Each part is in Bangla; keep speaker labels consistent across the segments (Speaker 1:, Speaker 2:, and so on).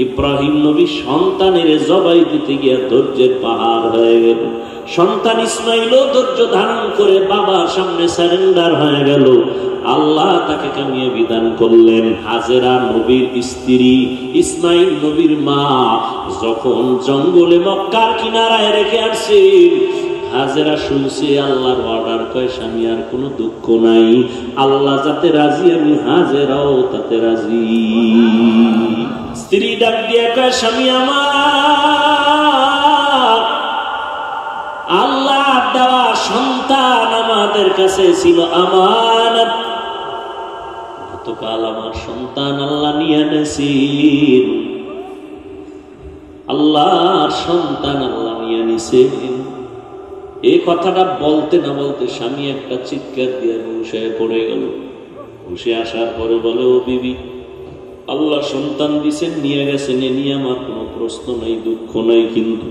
Speaker 1: ইব্রাহিম নবী সন্তানের জবাই দিতে গিয়ে ধৈর্যের পাহাড় হয়ে গেল। সন্তান ইসমাইলও ধৈর্য ধারণ করে বাবার সামনে সারেন্ডার হয়ে গেল। আল্লাহ তাকে কামিয়ে বিধান করলেন। হাজেরা নবীর স্ত্রী, ইসমাইল নবীর মা যখন জঙ্গলে মক্কার কিনারায় রেখে আসছেন, হাজেরা শুনছে আল্লাহর অর্ডার, কয় স্বামী আর কোনো দুঃখ নাই, আল্লাহ যাতে রাজি আমি হাজেরাও তাতে রাজি। স্ত্রী ডাক দিয়ে কয় স্বামী আমার, আল্লাহ দেওয়া সন্তান আমাদের কাছে ছিল আমানত, গতকাল আমার সন্তান আল্লাহ নিয়ে নিয়েছেন, আল্লাহর সন্তান আল্লাহ নিয়ে নিয়েছেন। এই কথাটা বলতে না বলতে স্বামী একটা চিৎকার দিয়ে হুঁশে পড়ে গেল। হুঁশে আসার পরে বলে, ও বিবি, আল্লাহ সন্তান দিছেন, নিয়ে গেছেন, এ নিয়ে আমার কোনো প্রশ্ন নাই, দুঃখ নাই, কিন্তু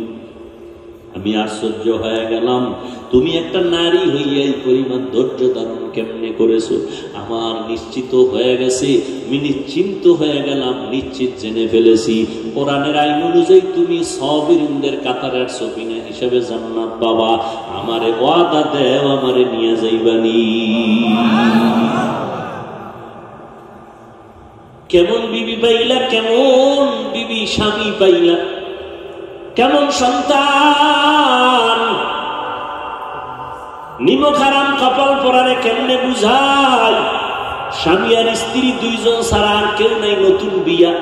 Speaker 1: আমি আশ্চর্য হয়ে গেলাম, তুমি একটা নারী হইয়া এই পরিমাণ ধৈর্য ধারণ কেমনে করেছো? আমার নিশ্চিত হয়ে গেছে, আমি নিশ্চিন্ত হয়ে গেলাম, নিশ্চিত জেনে ফেলেছি কোরআনের আইন অনুযায়ী তুমি সাবিরিনদের কাতারের সফিনা হিসেবে জান্নাত পাবা। আমারে ওয়াদা দেও, আমারে নিয়ে যাইবানি। কেমন বিবি পাইলা, কেমন বিবি স্বামী পাইলা, কেমন সন্তান? নিমক হারাম কপাল পরারে কেমনে বুঝায়? স্বামী আর স্ত্রী দুইজন ছাড়া আর কেউ নাই, নতুন বিয়া,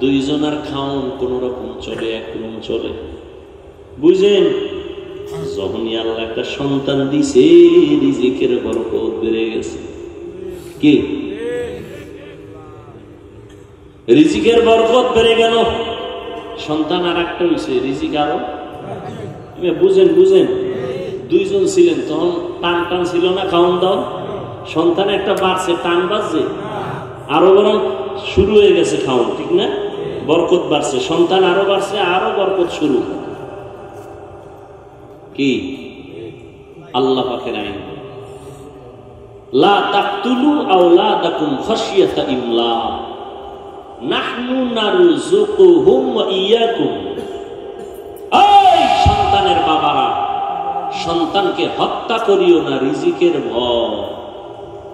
Speaker 1: দুইজন আর খাওন কোন রকম চলে, একরকম চলে, বুঝেন? যখনই আল্লাহ একটা সন্তান দিছে, রিজিকের বরকত বেড়ে গেছে। কি রিজিকের বরকত বেড়ে গেল, সন্তান আর একটা হয়েছে, রিজিক আরো। বুঝেন বুঝেন, দুইজন ছিলেন তখন টান টান ছিল না, খাওয়ান দাও, সন্তান একটা বাড়ছে, টান বাজছে, আরো বরং শুরু হয়ে গেছে খাওয়ান, ঠিক না? বরকত বাড়ছে, সন্তান আরো বাড়ছে, আরো বরকত শুরু। কি আল্লাহ পাকের আইন, লা তাকতুলু আওলাদাকুম খাশিয়াতা ইমলাক, নাহনু নারযুকুহুম ওয়া ইয়্যাকুম। এই সন্তানের বাবারা, সন্তানকে হত্যা করিও না রিজিকের ভয়,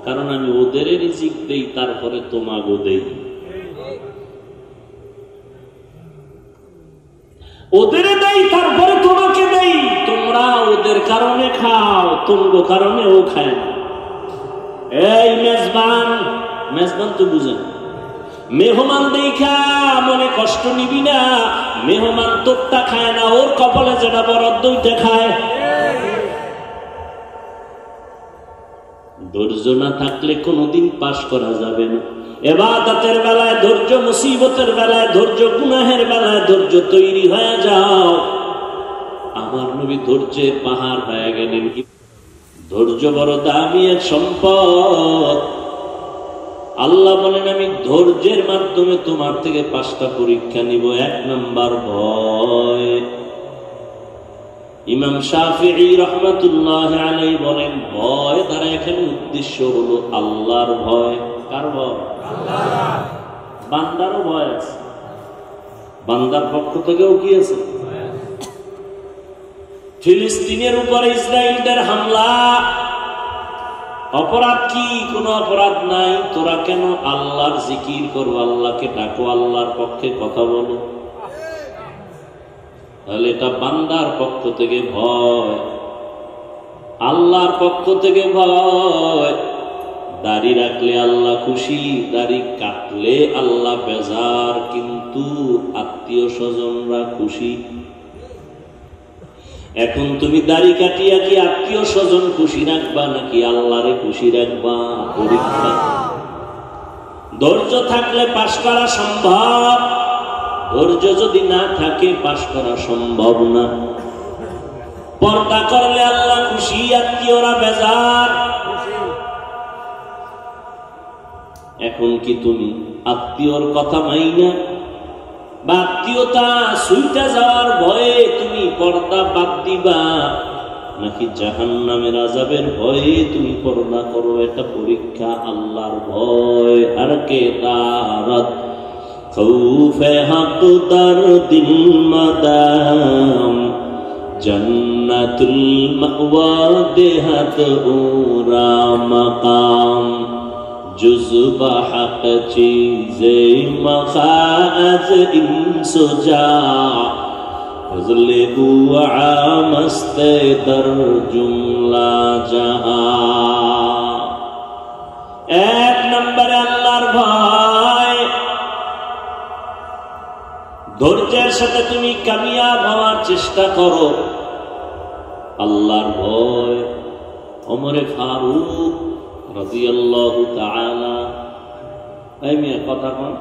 Speaker 1: কারণ আমি ওদের রিজিক দেই, তারপরে তোমাগো দেই। ওদের দেই, তারপরে তোমাকে দেই। তোমরা ওদের কারণে খাও, তোমার কারণে ও খায় না। এই মেজবান, মেজবান তো বুঝেন, মেহমান দেখা মনে কষ্ট নিবি না। মেহমান তোরটা খায় না, ওর কপালে যেটা বরাদ্দ ওইটা খায়। ধৈর্য না থাকলে কোনোদিন পাশ করা যাবে না। ইবাদতের বেলায় ধৈর্য, মুসিবতের বেলায় ধৈর্য, গুনাহের বেলায় ধৈর্য, তৈরি হয়ে যাও। আমার নবী ধৈর্যের পাহাড় হয়ে গেলেন। ধৈর্য বড় দামি এক সম্পদ। আল্লাহ বলেন, আমি ধৈর্যের মাধ্যমে তোমার থেকে 5টা পরীক্ষা নিব। 1 নাম্বার ভয়। ইমাম শাফিঈ রাহমাতুল্লাহ আলাইহি বলেন, ভয় দ্বারা এখানে উদ্দেশ্য হলো আল্লাহর ভয়। কার ভয়? আল্লাহ। বান্দারও ভয় আছে, বান্দার পক্ষ থেকেও কি আছে? ফিলিস্তিনের উপরে ইসরায়েলদের হামলা, অপরাধ কি? কোনো অপরাধ নাই। তোরা কেন আল্লাহর জিকির করো, আল্লাহকে ডাকো, আল্লাহর পক্ষে কথা বলো, তাহলে এটা বান্দার পক্ষ থেকে ভয়, আল্লাহর পক্ষ থেকে ভয়। দাড়ি রাখলে আল্লাহ খুশি, দাড়ি কাটলে আল্লাহ বেজার, কিন্তু আত্মীয় স্বজনরা খুশি। এখন তুমি দাড়ি কাটিয়া কি আত্মীয় স্বজন খুশি রাখবা নাকি আল্লাহরে খুশি রাখবা? পরীক্ষা। ধৈর্য থাকলে পাশ করা সম্ভব, ধৈর্য যদি না থাকে পাশ করা সম্ভব না। পর্দা করলে আল্লাহ খুশি, আত্মীয়রা বেজার। এখন কি তুমি আত্মীয়র কথা মাইনা বা আত্মীয়তা সুইটা যাওয়ার ভয়ে তুমি পর্দা বাদ দিবা, নাকি জাহান্নামের আযাবের ভয়ে তুমি পর্দা করো? এটা পরীক্ষা, আল্লাহর ভয়। আর কে দারাত खौफे हक दर दिल मदाम जन्नतुल मअवा देहत ऊरा मकाम जुज़्बा हक चीज़े मखाज़ इंसुजा फज़ले बुआ मस्ते दर जुमला जहां। एक नंबर अल्लाहर भय, ধৈর্যের সাথে তুমি কামিয়াব হওয়ার চেষ্টা করো। আল্লাহর ভয়। ওমরে ফারুক রাদিয়াল্লাহু তাআলা, এই মেয়ে কথা কোন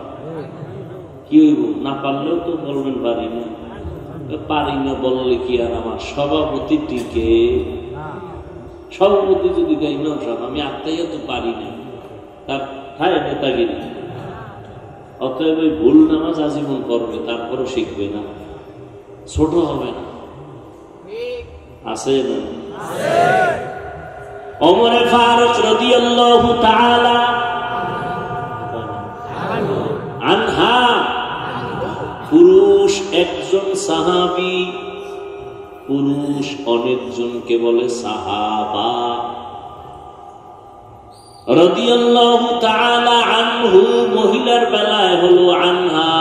Speaker 1: কি হইব? না পারলেও তো বলবেন পারি না। পারি না বললে কি আর আমার সভাপতি টিকে? সভাপতি যদি গাই না সব আমি আত্মাইয়া তো পারি না, তার খায় নেতাগিরি। অতএব ভুল নামাজ আজীবন করবে, তারপরও শিখবে না, ছোট হবে না। আছে না? ওমরে ফারুক রাদিয়াল্লাহু তাআলা আনহা, পুরুষ একজন সাহাবী, পুরুষ অনেকজনকে বলে সাহাবা। রাদিয়াল্লাহু তাআলা আনহু, মহিলার বেলায় হলো আনহা।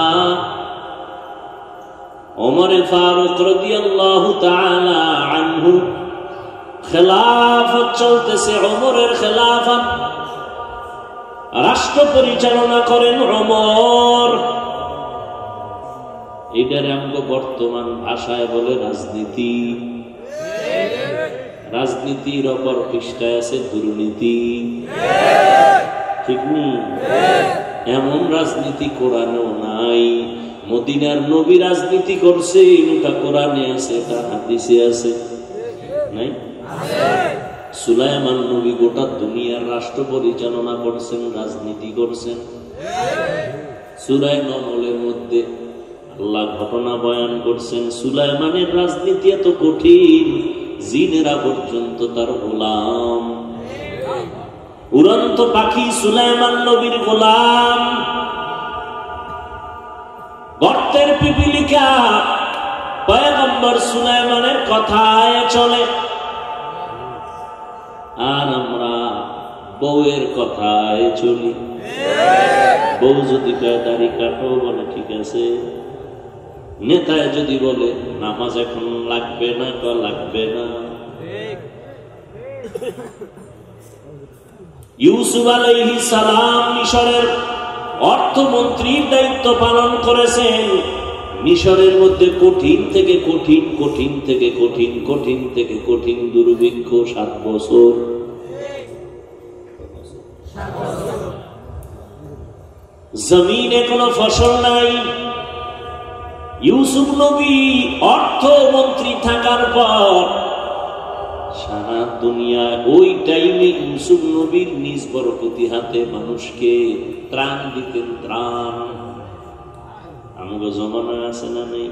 Speaker 1: ওমরে ফারুক রাদিয়াল্লাহু তাআলা আনহু, খেলাফত চলতেছে, ওমরের খেলাফত, রাষ্ট্র পরিচালনা করেন ওমর। এটারে আমগো বর্তমান ভাষায় বলে রাজনীতি। রাজনীতির অপর পৃষ্ঠায় আছে দুর্নীতি, ঠিক নেই? এমন রাজনীতি কোরআনেও নাই। মদিনার নবী রাজনীতি করছে, এটা কোরআনে আছে, এটা হাদিসে আছে, নাই? সুলাইমান নবী গোটা দুনিয়ার রাষ্ট্র পরিচালনা করছেন, রাজনীতি করছেন। সূরা নমলের মধ্যে আল্লাহ ঘটনা বয়ান করছেন, সুলাইমানের রাজনীতি এত কঠিন, জিনেরা পর্যন্ত তার গোলাম। উড়ন্ত পাখি সুলাইমান নবীর গোলাম। গর্তের পিপিলিকা পয়গম্বর সুলাইমানের কথায় চলে, আর আমরা বউয়ের কথায় চলি। বউ যদি কয় দাড়ি কাটো, বলে ঠিক আছে। নেতায় যদি বলে নামাজ এখন লাগবে না, লাগবে না। ইউসুফ আলাইহিস সালাম মিশরের অর্থমন্ত্রীর দায়িত্ব পালন করেছেন। মিশরের মধ্যে কঠিন থেকে কঠিন, কঠিন থেকে কঠিন, কঠিন থেকে কঠিন দুর্ভিক্ষ 7 বছর। জমিনে কোনো ফসল নাই। ইউসুফ নবী অর্থমন্ত্রী থাকার পর সারা দুনিয়ায় ওই টাইমে ইউসুফ নবীর নিজ বরকতি হাতে মানুষকে ত্রাণ দিতেন, ত্রাণ। আমাকে জমানা আছে না নেই?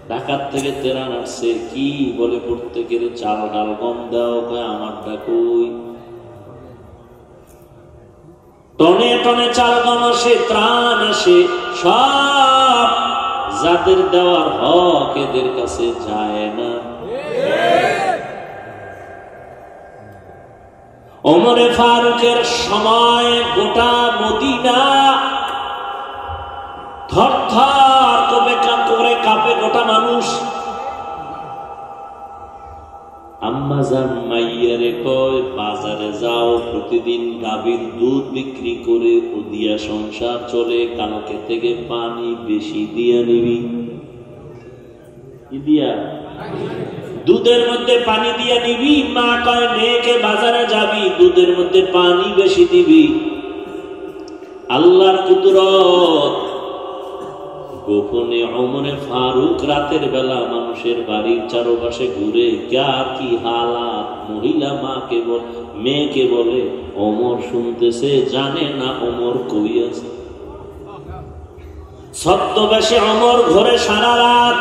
Speaker 1: ঢাকার থেকে ত্রাণ আসছে, কি বলে প্রত্যেকের চাল ডাল গম দাও, আমার ডাকুই। টনে টনে চাল গম আসে, ত্রাণ আসে, সব যাদের দেওয়ার হক এদের কাছে যায় না। ওমরে ফারুকের সময় গোটা মদিনা থরথর করে কাঁপে গোটা মানুষ। আম্মা জান মাইয়ারে কয়, বাজারে যাও, প্রতিদিন গাভীর দুধ বিক্রি করে ওদিয়া সংসার চলে, কালকে থেকে পানি বেশি দিয়া নিবি। দিয়া দুধের মধ্যে পানি দিয়ে নিবি। মা কয় মেয়েকে বাজারে যাবি, দুধের মধ্যে পানি বেশি দিবি। আল্লাহর কুদরত। গোপনে ওমরে ফারুক রাতের বেলা মানুষের বাড়ির চারপাশে ঘুরে, কি হালাত, মহিলা মাকে বলে, মেয়েকে বলে, ওমর শুনতেছে, জানে না ওমর কই আছে। ছদ্মবেশে ওমর ঘরে সারা রাত।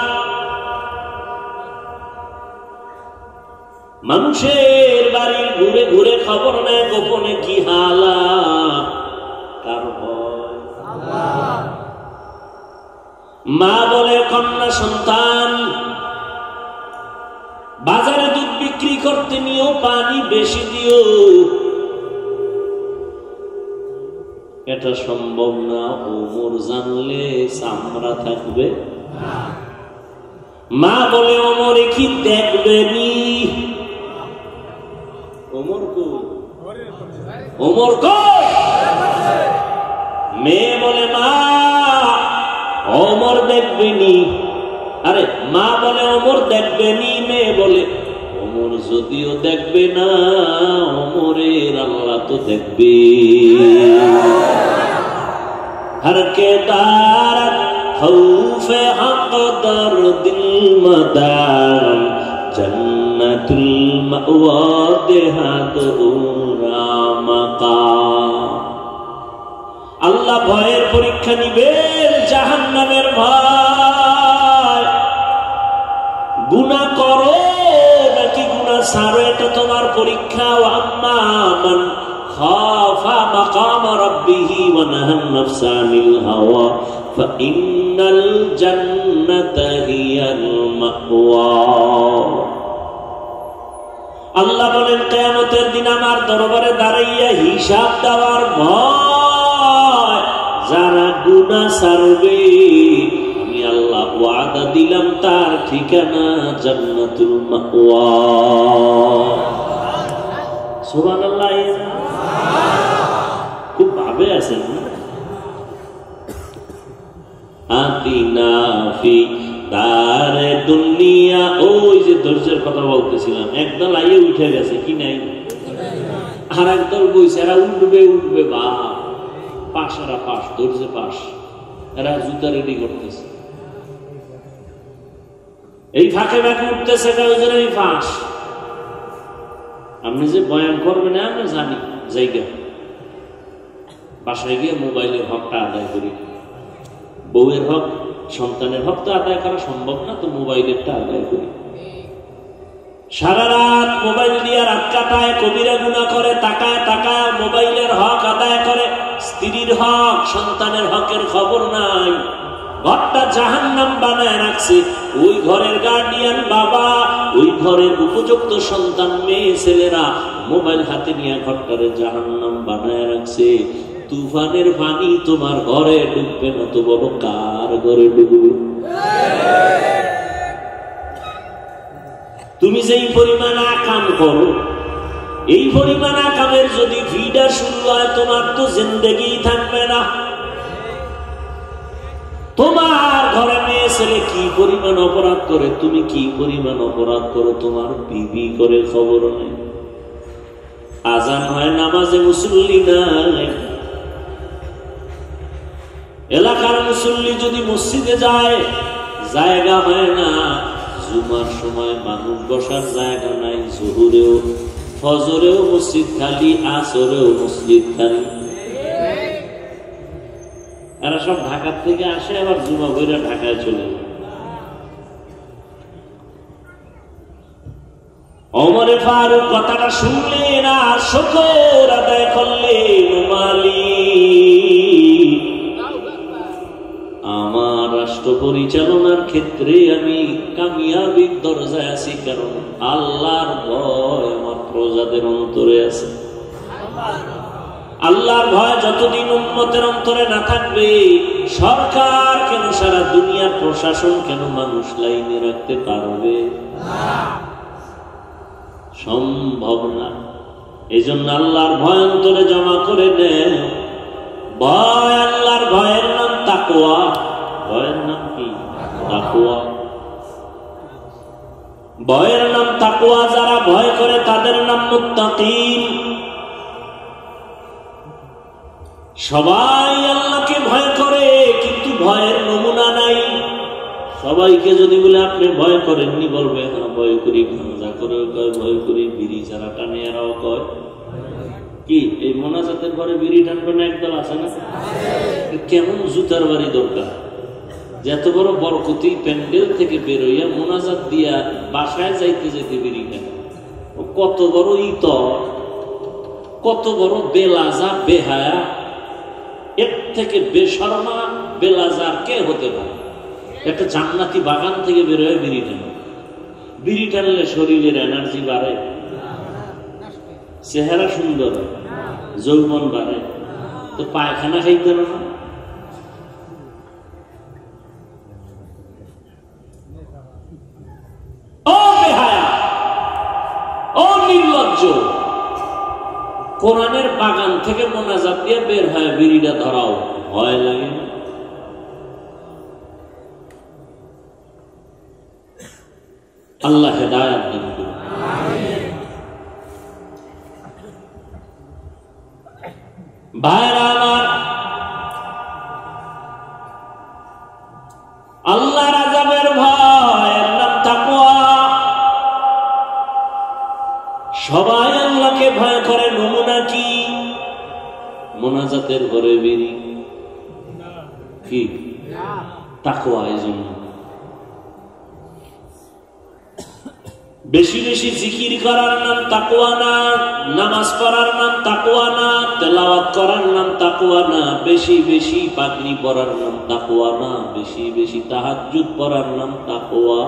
Speaker 1: মানুষের বাড়ি ঘুরে ঘুরে খবর নেয় গোপনে কি হালাত। কার ভয়? মা বলে কন্যা সন্তান, বাজারে দুধ বিক্রি করতে নিয়েও পানি বেশি দিও। এটা সম্ভব না, ওমর জানলে চামড়া থাকবে। মা বলে ওমরে কি দেখবেনি? ওমর কই? ওমর কই? মেয়ে বলে মা ওমর দেখবেনি। আরে মা বলে ওমর দেখবেনি, মেয়ে বলে ওমর যদিও দেখবে না, ওমরের আল্লাহ তো দেখবে। हर के दारत खौफे हक दर दिल मदार जन्नतुल मअवा देहात उरामका। আল্লাহ ভয়ের পরীক্ষা নিবেন, জাহান্নামের ভয়। গুনাহ করো নাকি গুনাহ ছাড়ো, এটা তোমার পরীক্ষা। আম্মা মান খাফা মাকাম রাব্বিহি ওয়া নাহান নাফসা আনিল হাওয়া ফাইন্নাল জান্নাতা হিয়াল মাওয়া। আল্লাহ বলেন কিয়ামতের দিন আমার দরবারে দাঁড়াইয়া হিসাব দেওয়ার ভয় যারা গুনাহ ছাড়বে, আমি আল্লাহ ওয়াদা দিলাম তার ঠিকানা জান্নাতুল মাওয়া। সুবহানাল্লাহ। খুব ভাবে আছেন। আতিনা ফি দারে দুনিয়া, ওই যে ধৈর্যের কথা বলতেছিলাম, একদল আইয়ে উঠে গেছে কি নাই, আর একদল বইছে এরা উঠবে উঠবে, বা পাশ, এরা পাশ, ধৈর্য পাশ, এরা জুতা রেডি করতেছে। এই ফাঁকে ফাঁকে উঠতেছে এই ফাঁস। আপনি যে বয়ান করবেন আমরা জানি, জায়গা বাসায় গিয়ে মোবাইলের হকটা আদায় করি। বউয়ের হক, সন্তানের হক তো আদায় করা সম্ভব না, তো মোবাইলেরটা আদায় করি। সারা রাত মোবাইল দিয়ে রাত কাটায়, কবিরা গুনাহ করে, তাকায় তাকায় মোবাইলের হক আদায় করে। স্ত্রীর হক, সন্তানের হকের খবর নাই। ঘরটা জাহান্নাম বানায় রাখছে। ওই ঘরের গার্ডিয়ান বাবা, ওই ঘরের উপযুক্ত সন্তান মেয়ে ছেলেরা মোবাইল হাতে নিয়ে ঘরটারে জাহান্নাম বানায় রাখছে। তুফানের পানি তোমার ঘরে ডুববে না তো বলো কার ঘরে ডুববে? তুমি যেই পরিমাণ আকাম করো, এই পরিমাণ আকামের যদি ভিড়া শুরু হয়, তোমার তো জিন্দেগি থাকবে না। তোমার ঘরে মেয়ে ছেলে কি পরিমাণ অপরাধ করে, তুমি কি পরিমাণ অপরাধ করো, তোমার বিবি করে খবর নেই। আজান হয়, নামাজে মুসল্লি নাই। এলাকার মুসল্লি যদি মসজিদে যায়, জায়গা হয় না। জুমার সময় মানুষ বসার জায়গা নাই। জোহরেও ফজরেও মসজিদ খালি, আসরেও মসজিদ খালি। এরা সব ঢাকা থেকে আসে, আবার জুমা বইরা ঢাকায় চলে যায়। ওমরে ফারুক কথাটা শুনলেন আর শুকর আদায় করলেন। মালিক, আমার রাষ্ট্র পরিচালনার ক্ষেত্রে আমি কামিয়াবির দরজায় আছি, কারণ আল্লাহর ভয় আমার প্রজাদের অন্তরে আছে। আল্লাহর ভয় যতদিন উম্মতের অন্তরে না থাকবে, সরকার কেন, সারা দুনিয়ার প্রশাসন কেন মানুষ লাইনে রাখতে পারবে? সম্ভব না। এই জন্য আল্লাহর ভয় অন্তরে জমা করে নেন। ভয়, আল্লাহর ভয়ের নাম তাকওয়া। ভয়ের নাম কি? তাকওয়া। ভয়ের নাম তাকওয়া। যারা ভয় করে তাদের নাম মুত্তাকিন। সবাই আল্লাহকে ভয় করে, কিন্তু ভয়ের নমুনা নাই। সবাইকে যদি বলে আপনি ভয় করেননি, বলবে হ্যাঁ ভয় করি। গাঁজা করেও কয় ভয় করি, বিড়ি যারা টানে এরাও কয় কি। এই মোনাজাতের পরে বিড়ি টানবে না একদল আছে না? কেমন জুতার বাড়ি দরকার যে এত বড় বরকতি প্যান্ডেল থেকে বেরোইয়া মোনাজাত দিয়া বাসায় যাইতে যেতে বিড়ি টান। কত বড় ইতর, কত বড় বেলাজা, বেহায়া। এর থেকে বেশরমা বেলাজার কে হতে পারে? একটা জান্নাতি বাগান থেকে বের হয়ে বিড়ি টানো। বিড়ি টানলে শরীরের এনার্জি বাড়ে, চেহারা সুন্দর, যৌবন বাড়ে, তো পায়খানা খাইতে না? ও বেহায়া, ও নির্লজ্জ, কোরআনের বাগান থেকে মোনাজাত দিয়ে বের হয় বিড়িটা ধরাও, ভয় লাগে না? আল্লাহ হেদায়েত দান করুন। ভাইরা আমার, আল্লাহর আযাবের ভয়ের নাম তাকওয়া। সবাই আল্লাহকে ভয় করে, নমুনা কি? মোনাজাতের ঘরে বেরি কি তাকওয়া। এই জন্য বেশি বেশি জিকির করার নাম তাকওয়া না, নামাজ পড়ার নাম তাকওয়া না, তেলাওয়াত করার নাম তাকওয়া না, বেশি বেশি পাগড়ি পরার নাম তাকওয়া না, বেশি বেশি তাহাজ্জুদ পড়ার নাম তাকওয়া।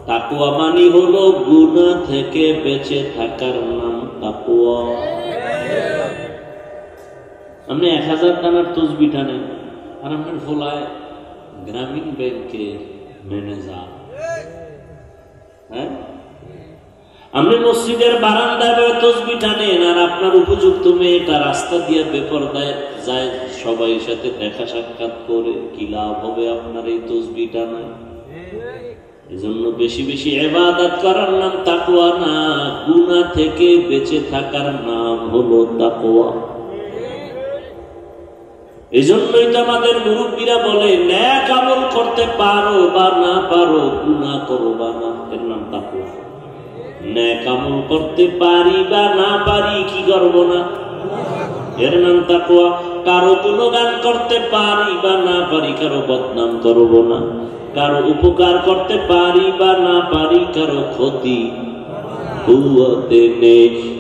Speaker 1: তাকওয়া মানে হলো গুনাহ থেকে বেঁচে থাকার নাম তাকওয়া। আপনি 1000 টাকার তসবিহ টানেন আর আপনার ফলায় গ্রামীণ ব্যাংকের ম্যানেজার। হ্যাঁ, আপনি মসজিদের বারান্দায় তসবিহ টানেন আর আপনার উপযুক্ত মেয়েটা রাস্তা দিয়ে বেপরদায় যায়, সবাই সাথে দেখা সাক্ষাৎ করে, কি লাভ হবে আপনার এই তসবিহ টানায়? এজন্য বেশি বেশি ইবাদত করার নাম তাকওয়া না, গুনাহ থেকে বেঁচে থাকার নাম হলো তাকওয়া। এজন্যই তো আমাদের মুরব্বীরা বলে, নেক আমল করতে পারো বা না পারো, গুনাহ করো বা না, এর নাম তাকওয়া। নেক আমল করতে পারি বা না পারি, কি করবো না, এর নাম তাকওয়া। কারো গুণগান করতে পারি বা না পারি, কারো বদনাম করবো না। কারো উপকার করতে পারি বা না পারি, কারো ক্ষতি হুয়াতে নে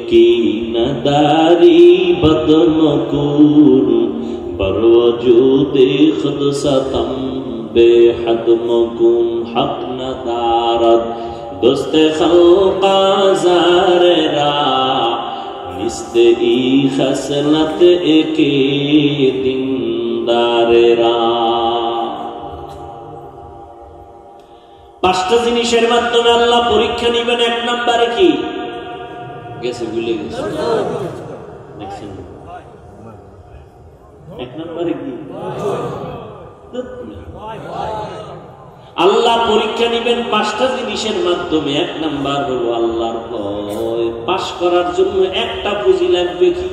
Speaker 1: কি নাদারি বদনকুন বরওজুদে খুদ সতম বেহদ মকুন হক নদারত দোস্তে খলকা জারেরা নিস্তে ই খসলত একে দিনদারেরা। 5টা জিনিসের মাধ্যমে আল্লাহ পরীক্ষা নিবেন। 1 নম্বরে কি গেছে, ভুলে গেছে? 1 নম্বরে কি? আল্লাহ পরীক্ষা নিবেন 5টা জিনিসের মাধ্যমে। 1 নাম্বার হলো আল্লাহর ভয়। পাস করার জন্য একটা পুঁজি লাগবে, কি?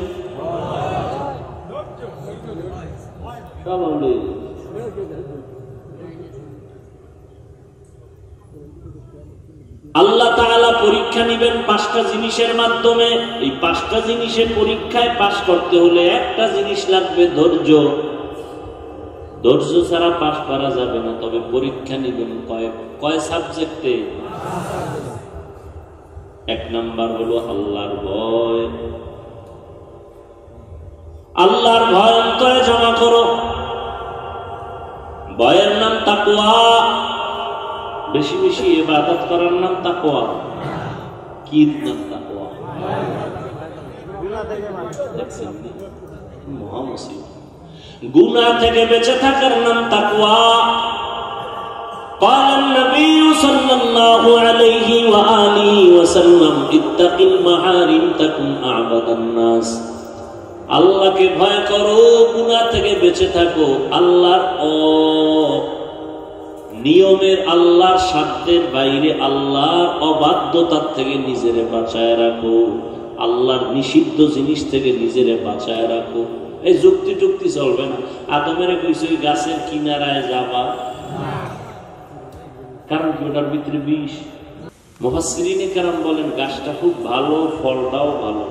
Speaker 1: আল্লাহ তাআলা পরীক্ষা নিবেন 5টা জিনিসের মাধ্যমে। এই 5টা জিনিসের পরীক্ষায় পাস করতে হলে একটা জিনিস লাগবে, ধৈর্য। ধৈর্য ছাড়া পাস করা যাবে না। তবে পরীক্ষা নিবেন কয় সাবজেক্টে? 1 নাম্বার হলো আল্লাহর ভয়। আল্লাহর ভয় অন্তরে জমা করো। ভয়ের নাম তাকওয়া। বেশি বেশি ইবাদত করার নাম তাকওয়া। কি নাম তাকওয়া? মহামুসিবত। গুনাহ থেকে বেঁচে থাকার নাম তাকওয়া। قال النبي صلى الله عليه وآله وسلم اتق المحارم تكن أعبد الناس। আল্লাহকে ভয় করো, গুনাহ থেকে বেঁচে থাকো। আল্লাহর নিয়মের, আল্লাহর সাধ্যের বাইরে, আল্লাহর অবাধ্যতার থেকে নিজেরে বাঁচায় রাখো। আল্লাহর নিষিদ্ধ জিনিস থেকে নিজেরে বাঁচায় রাখো। এই যুক্তি টুক্তি চলবে না। আদমের কইছে গাছের কিনারায় যাবা, কারণ কি ওটার ভিতরে বিষ। মুফাসসিরিনে কেরাম বলেন গাছটা খুব ভালো, ফলটাও ভালো,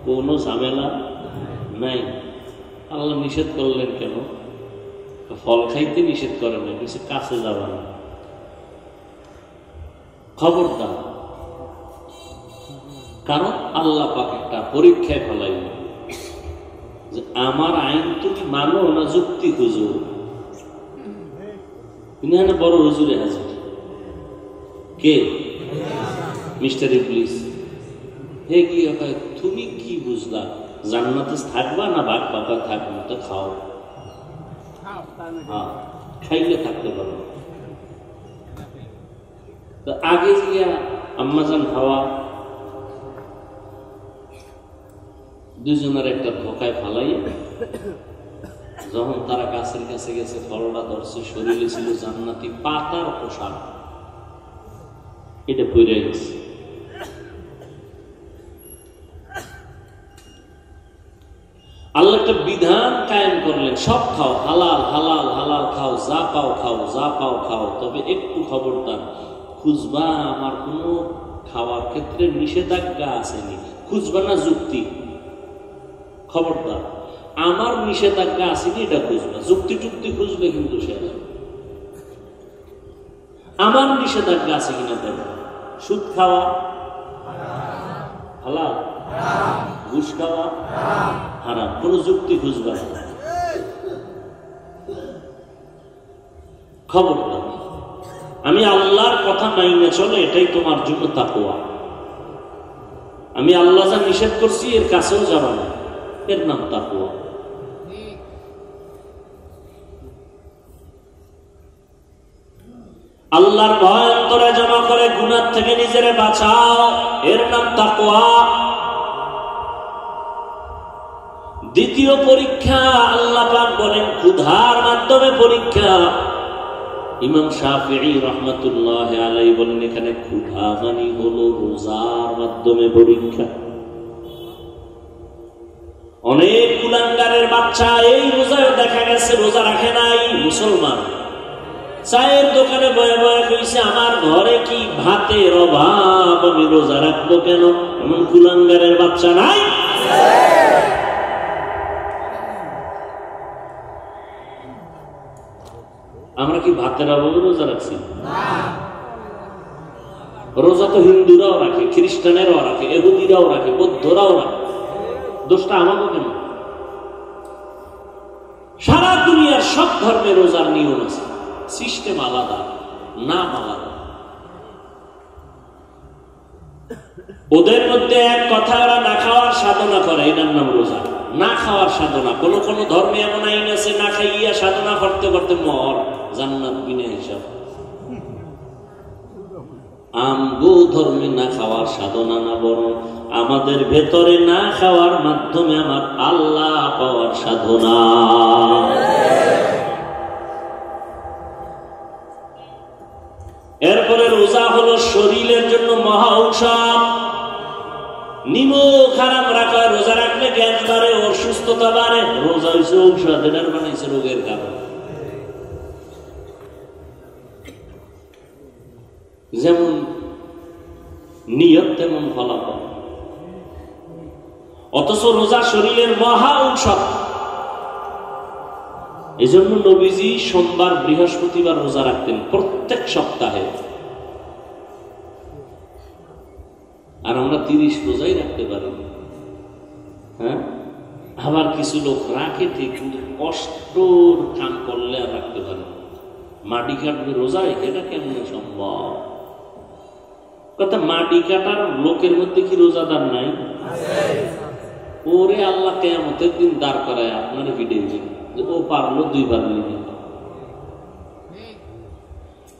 Speaker 1: কোনো ঝামেলা নাই। আল্লাহ নিষেধ করলেন কেন? ফল খাইতে নিষেধ করে না, কিছু কাছে যাবা না, খবরদার। কারণ আল্লাহ পাক একটা পরীক্ষায় ফেলাইল যে আমার আইন তুমি মানো না যুক্তি খুঁজো। ইনানে বড় হুজুরে হাজির। কে? মিস্টার ইবলিস। হে গিয়ে কয়, তুমি কি বুঝলা, জান্নাতে থাকবা না ভাগ পাবা? থাকবো তো খাও, খাইলে থাকতে পারো। আগে গিয়া আম্মাজান হাওয়া দুজনের একটা ধোকায় ফালাইয়া, যখন তারা গাছের কাছে গেছে, ফলটা ধরছে, শরীরে ছিল জান্নাতি পাতার পোশাক, এটা পইরে গেছে। আল্লাহ একটা বিধান কায়েম করলেন, সব খাও, হালাল হালাল হালাল খাও, যা পাও খাও, যা পাও খাও, তবে একটু খবরদার, খুঁজবা আমার কোনো খাওয়ার ক্ষেত্রে নিষেধাজ্ঞা আসেনি, খুঁজবা না যুক্তি। খবরদার, আমার নিষেধাজ্ঞা আসেনি এটা খুঁজবা, যুক্তি টুক্তি খুঁজবে কিন্তু শেষ। আমার নিষেধাজ্ঞা আছে কিনা দেখো। সুদ খাওয়া হালাল, ঘুষ খাওয়া হারাম, কোন যুক্তি খুঁজবা না। খবরদার, আমি আল্লাহর কথা মাইনে চলে, এটাই তোমার জন্য তাকওয়া। আমি আল্লাহ যা নিষেধ করছি এর কাছেও যাবা না, এর নাম তাকওয়া। আল্লাহর ভয় অন্তরে জমা করে গুনাহ থেকে নিজেরে বাঁচাও, এর নাম তাকওয়া। দ্বিতীয় পরীক্ষা আল্লাহ পাক বলেন ক্ষুধার মাধ্যমে পরীক্ষা। ইমাম শাফিঈ রাহমাতুল্লাহ আলাইহি বলেন এখানে ক্ষুধা মানে হলো রোজার মাধ্যমে পরীক্ষা। অনেক কুলাঙ্গারের বাচ্চা এই রোজায় দেখা গেছে রোজা রাখে নাই, মুসলমান, চায়ের দোকানে বয়ে বয়ে কইছে আমার ঘরে কি ভাতের অভাব, আমি রোজা রাখবো কেন? এমন কুলাঙ্গারের বাচ্চা নাই? আমরা কি ভাতের অভাবে রোজা রাখছি? রোজা তো হিন্দুরাও রাখে, খ্রিস্টানেরাও রাখে, ইহুদিরাও রাখে, বৌদ্ধরাও রাখে, দোষটা আমাকে কেন? সারা দুনিয়ার সব ধর্মে রোজার নিয়ম আছে, সিস্টেম আলাদা, নাম আলাদা। ওদের মধ্যে এক কথা, ওরা না খাওয়ার সাধনা করে, এটার নাম রোজা। না খাওয়ার সাধনা, কোন কোন ধর্মে এমন আইন আছে না খাইয়া সাধনা করতে করতে মর, জান্নাত বিনা হিসাব। আমগো ধর্মে না খাওয়ার সাধনা না, বরং আমাদের ভেতরে না খাওয়ার মাধ্যমে আমার আল্লাহ পাওয়ার সাধনা। এরপরে রোজা হলো শরীরের জন্য মহা ঔষধ। নিমক হারাম রাখা, রোজা রাখলে গ্যাস বাড়ে, অসুস্থতা বাড়ে। রোজা হয়েছে ঔষধ, এটার বানাইছে রোগের কারণ। যেমন নিয়ত তেমন ফলাফল। অথচ রোজা শরীরের মহা ঔষধ। এই জন্য নবীজি সোমবার বৃহস্পতিবার রোজা রাখতেন প্রত্যেক সপ্তাহে। আর আমরা 30 রোজাই রাখতে পারি। হ্যাঁ, আবার কিছু লোক রাখে ঠিক, কিন্তু কষ্টর কাম করলে আর রাখতে পারে। মাটি কাটবে রোজায়, এটা কেমন সম্ভব? কথা, মাটি কাটার লোকের মধ্যে কি রোজাদার নাই? ওরে আল্লাহ কিয়ামতের দিন দাঁড় করায় আপনার ভিডিও, ও পারলো 2 বার নিবে।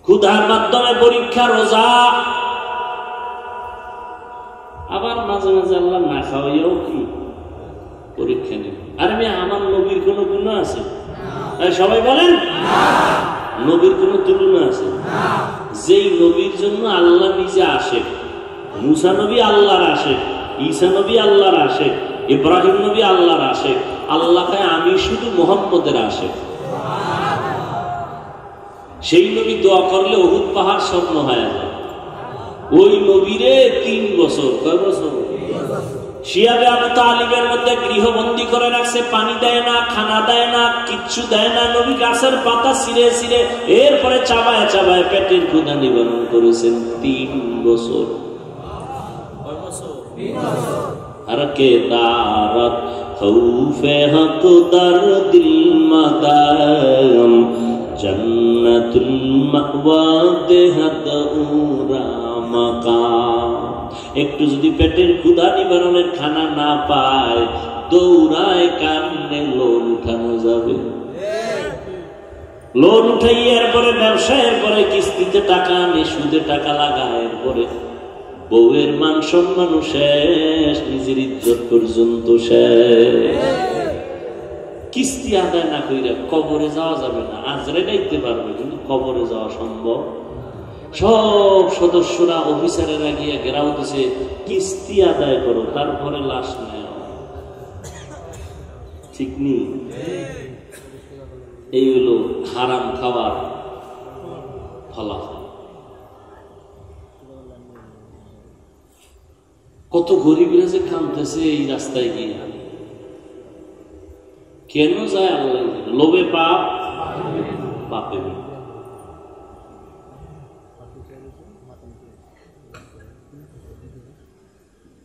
Speaker 1: ক্ষুধার মাধ্যমে পরীক্ষা রোজা। আবার মাঝে মাঝে আল্লাহ না খাওয়াইয়াও কি পরীক্ষা নেবে। আর আমার নবীর কোন গুনাহ আছে? সবাই বলেন নবীর কোন তুলনা আছে? যেই নবীর জন্য আল্লাহ নিজে আসে, মুসা নবী আল্লাহর আসে, ঈসা নবী আল্লাহর আসে, ইব্রাহিম নবী আল্লাহর আসে, আল্লাহ আমি শুধু মুহাম্মদের আসে। সেই নবী দোয়া করলে উহুদ পাহাড় স্বর্ণ হয়ে যায়। ওই নবীরে 3 বছর, কয় বছর? শিয়াবে আবু তালিবের মধ্যে গৃহবন্দী করে রাখছে, পানি দেয় না, খানা দেয় না, কিচ্ছু দেয় না। নবী গাছের পাতা ছিঁড়ে ছিঁড়ে এরপরে চাবায় চাবায় পেটের ক্ষুধা নিবারণ করেছেন 3 বছর। আর কে দারত খৌফে হক দর দিল মাদাম জান্নাতুল মাওয়া দেহাদউরা মাকাম। একটু যদি পেটের ক্ষুধা নিবারণের খানা না পায়, দৌড়ায় কামনে লোন উঠানো যাবে। লোন উঠাই এরপরে ব্যবসায়ের পরে কিস্তিতে টাকা আনে, সুদে টাকা লাগায়, এরপরে বউয়ের মান সম্মান শেষ, নিজের ইজ্জত পর্যন্ত শেষ। কিস্তি আদায় না কইরা কবরে যাওয়া যাবে না। আজরে গাইতে পারবে কিন্তু কবরে যাওয়া সম্ভব। সব সদস্যরা অফিসারেরা গিয়ে ঘেরাও দিছে, কিস্তি আদায় করো তারপরে লাশ নেও। ঠিক নেই? এই হলো হারাম খাবার ফলাফল। কত গরিবরা যে কাঁদতেছে এই রাস্তায় গিয়ে। কেন যায় আল্লাহ? লোভে পাপ, পাপে মৃত্যু।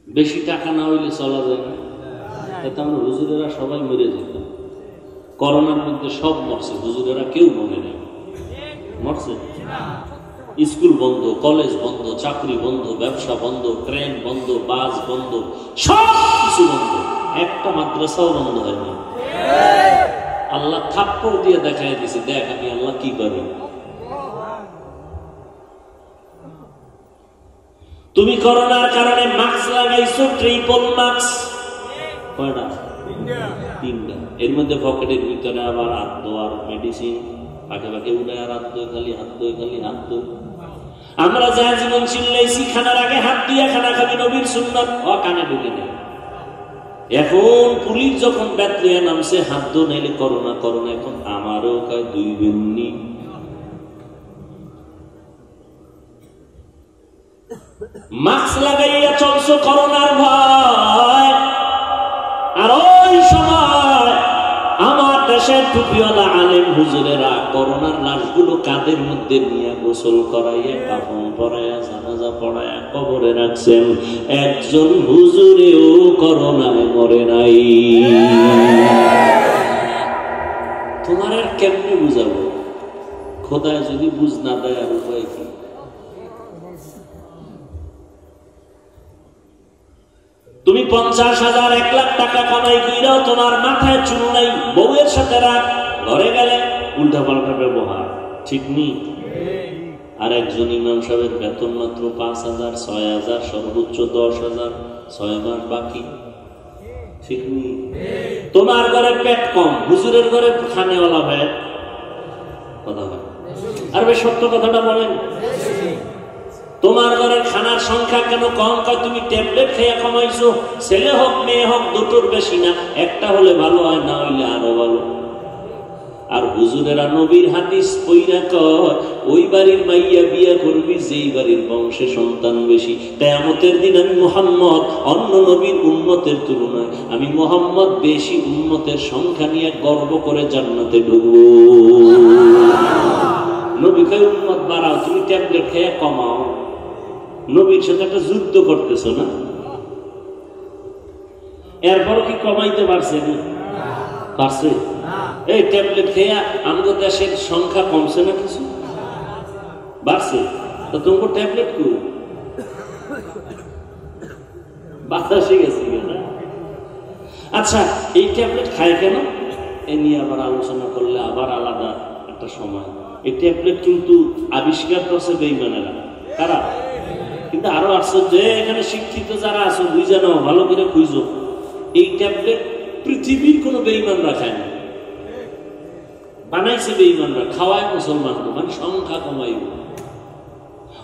Speaker 1: বেশি টাকা না হইলে চলা যায় না। তাতে আমরা হুজুরেরা সবাই মরে যেত। করোনার মধ্যে সব মরছে, হুজুরেরা কেউ মরে নেই। মরছে? স্কুল বন্ধ, কলেজ বন্ধ, চাকরি বন্ধ, ব্যবসা বন্ধ, ট্রেন বন্ধ, বাস বন্ধ, সব কিছু বন্ধ, একটা মাদ্রাসাও বন্ধ হয়নি। আল্লাহ থাপ্পড় দিয়ে দেখাই দিছে, দেখ আমি আল্লাহ কি করি। তুমি করোনার কারণে মাস্ক লাগাইছো, ট্রিপল মাস্ক কয়টা? তিনটা। এর মধ্যে পকেটের ভিতরে আবার হাত ধোয়ার মেডিসিন, পাকে পাকে উড়ায় হাত ধোয়, খালি হাত ধোয়, খালি হাত ধোয়। আমরা যা জীবন চিল্লাইছি খানার আগে হাত দিয়া খানা খাবি, নবীর সুন্নাত, ও কানে ঢুকে নেই। এখন পুলিশ যখন ব্যাতলিয়া নামছে, হাত ধো নাইলে করোনা, করোনা। এখন আমারও কয় দুই বেননি। মাস্ক লাগাইয়া চলছো করোনার ভয়। আর ওই সময় আমার দেশের টুপিওয়ালা আলেম হুজুরেরা করোনার লাশগুলো কাঁধের মধ্যে নিয়ে গোসল করাইয়া, কাফন পরাইয়া, জানাজা পড়াইয়া কবরে রাখছেন। একজন হুজুরেও করোনায় মরে নাই। তোমার আর কেমনে বুঝাবো? খোদায় যদি বুঝ না দেয় আর উপায় কি? তুমি 50,000 1 লাখ টাকা কামাই কইরাও তোমার মাথায় চুল নাই, বউয়ের সাথে রাগ, ঘরে গেলে উল্টা পাল্টা ব্যবহার। ঠিক নেই? আর একজন ইমাম সাহেবের বেতন মাত্র 5,000, 6,000, সর্বোচ্চ 10,000, 6 মাস বাকি। ঠিক নেই? তোমার ঘরে পেট কম, হুজুরের ঘরে খানেওয়ালা হয় কথা হয়। আর বেশ সত্য কথাটা বলেন। তোমার ঘরের খানার সংখ্যা কেন কম? কয় তুমি ট্যাবলেট খেয়ে কমাইছো। ছেলে হোক মেয়ে হোক দুটোর বেশি না, একটা হলে ভালো হয়, না হইলে আরো ভালো। আর হুজুরেরা নবীর হাদিস পইরা কয়, ওই বাড়ির মাইয়া বিয়া করবি যেই বাড়ির বংশে সন্তান বেশি। কিয়ামতের দিন আমি মুহাম্মদ অন্য নবীর উম্মতের তুলনায়, আমি মুহাম্মদ বেশি উম্মতের সংখ্যা নিয়ে গর্ব করে জান্নাতে ঢুকবো। নবী কয় উম্মত বাড়াও, তুমি ট্যাবলেট খেয়ে কমাও। নবীর সাথে একটা যুদ্ধ করতেছ না? এরপর কি কমাইতে পারছে? পারছে? এই ট্যাবলেট খেয়ে আমাদের দেশের সংখ্যা কমছে না কিছু? বাড়ছে? তো তোমার ট্যাবলেট কো বাতাসে গেছে না? আচ্ছা, এই ট্যাবলেট খায় কেন? এ নিয়ে আবার আলোচনা করলে আবার আলাদা একটা সময়। এই ট্যাবলেট কিন্তু আবিষ্কার করছে বেঈমানেরা। কারা? কিন্তু আরো আশ্চর্য, এখানে শিক্ষিত যারা আছো বুঝে নাও, ভালো করে খুঁজো। এই ট্যাবলেট পৃথিবীর কোন বেঈমানরা খায় না, বানাইছে বেঈমানরা, খাওয়ায় মুসলমান, মানে সংখ্যা কমাইব।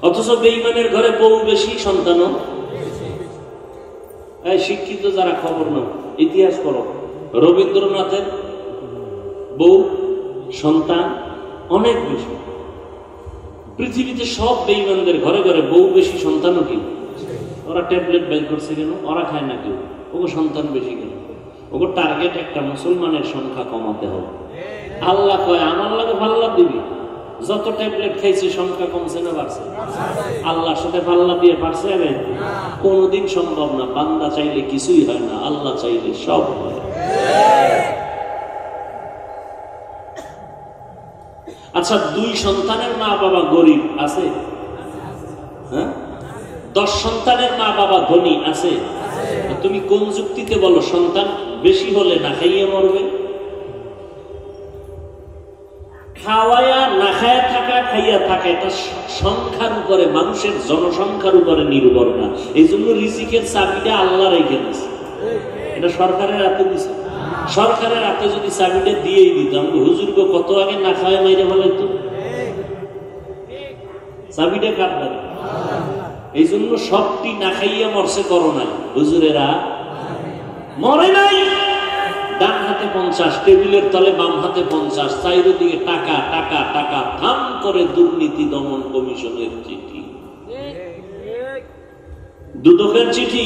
Speaker 1: অথচ বেঈমানের ঘরে বউ বেশি, সন্তানও। শিক্ষিত যারা খবর নাও, ইতিহাস করো। রবীন্দ্রনাথের বউ সন্তান অনেক বেশি। পৃথিবীতে সব বেঈমানদের ঘরে ঘরে বউ বেশি, সন্তানও কি? ওরা ট্যাবলেট বের করছে কেন? ওরা খায় না কেউ, ওগো সন্তান বেশি কেন? ওগো টার্গেট একটা, মুসলমানের সংখ্যা কমাতে হবে। আল্লাহ কয় আমার লাগে পাল্লা দিবি। যত ট্যাবলেট খাইছে সংখ্যা কমছে না বাড়ছে? আল্লাহর সাথে পাল্লা দিয়ে পারছে? কোনদিন সম্ভব না। বান্দা চাইলে কিছুই হয় না, আল্লাহ চাইলে সব হয়। আচ্ছা, 2 সন্তানের মা বাবা গরিব আছে? হ্যাঁ? 10 সন্তানের মা বাবা ধনী আছে? তুমি কোন যুক্তিতে বলো সন্তান বেশি হলে না খাইয়ে মরবে? খাওয়ায়া না খায়া থাকা, খাইয়া থাকা, এটা সংখ্যার উপরে, মানুষের জনসংখ্যার উপরে নির্ভর না। এই জন্য রিজিকের চাবিটা আল্লাহ রেখে দিছে, এটা সরকারের হাতে দিছে। সরকারের হাতে যদি চাবিটা দিয়েই দিত, আমাকে হুজুরকে কত আগে না খাওয়া মাইরে ফেলাইতো। চাবিটা কার দ্বারা? এই জন্য সবটি না খাইয়া মরছে করোনায়, হুজুরেরা মরে নাই। ডান হাতে 50, টেবিলের তলে বাম হাতে 50, চারিদিকে টাকা টাকা টাকা, থাম করে দুর্নীতি দমন কমিশনের চিঠি, দুদকের চিঠি,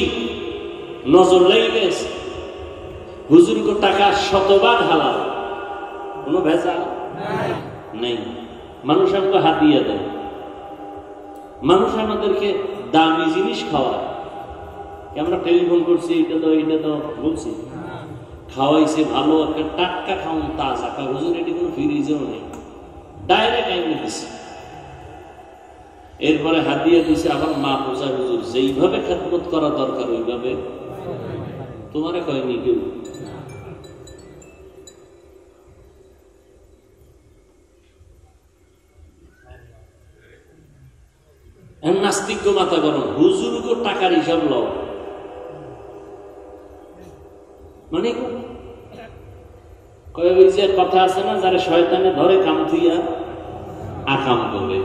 Speaker 1: নজর লেগে গেছে। হুজুরকে টাকা শতভাগ হালাল, কোনো ভেজাল নেই। মানুষ আমাকে হাতিয়ে দেয়, মানুষ আমাদেরকে দামি জিনিস খাওয়ায়। আমরা টেলিফোন করছি, এটা তো বলছি, খাওয়াইছে ভালো একটা টাটকা খাওয়ান, তাজা খা। হুজুর এটি কোনো ফ্রিজেও নেই, ডাইরেক্ট আইনে দিছে। এরপরে হাতিয়ে দিছে আবার মা পোষা। হুজুর যেইভাবে খেদমত করা দরকার ওইভাবে তোমারে কয়নি কেউ। নাস্তিক্য মাথা গরম, হুজুরকে টাকার হিসাব লও, মানে ওই যে কথা আছে না, যারা শয়তানে ধরে কাম থুইয়া আকাম করে,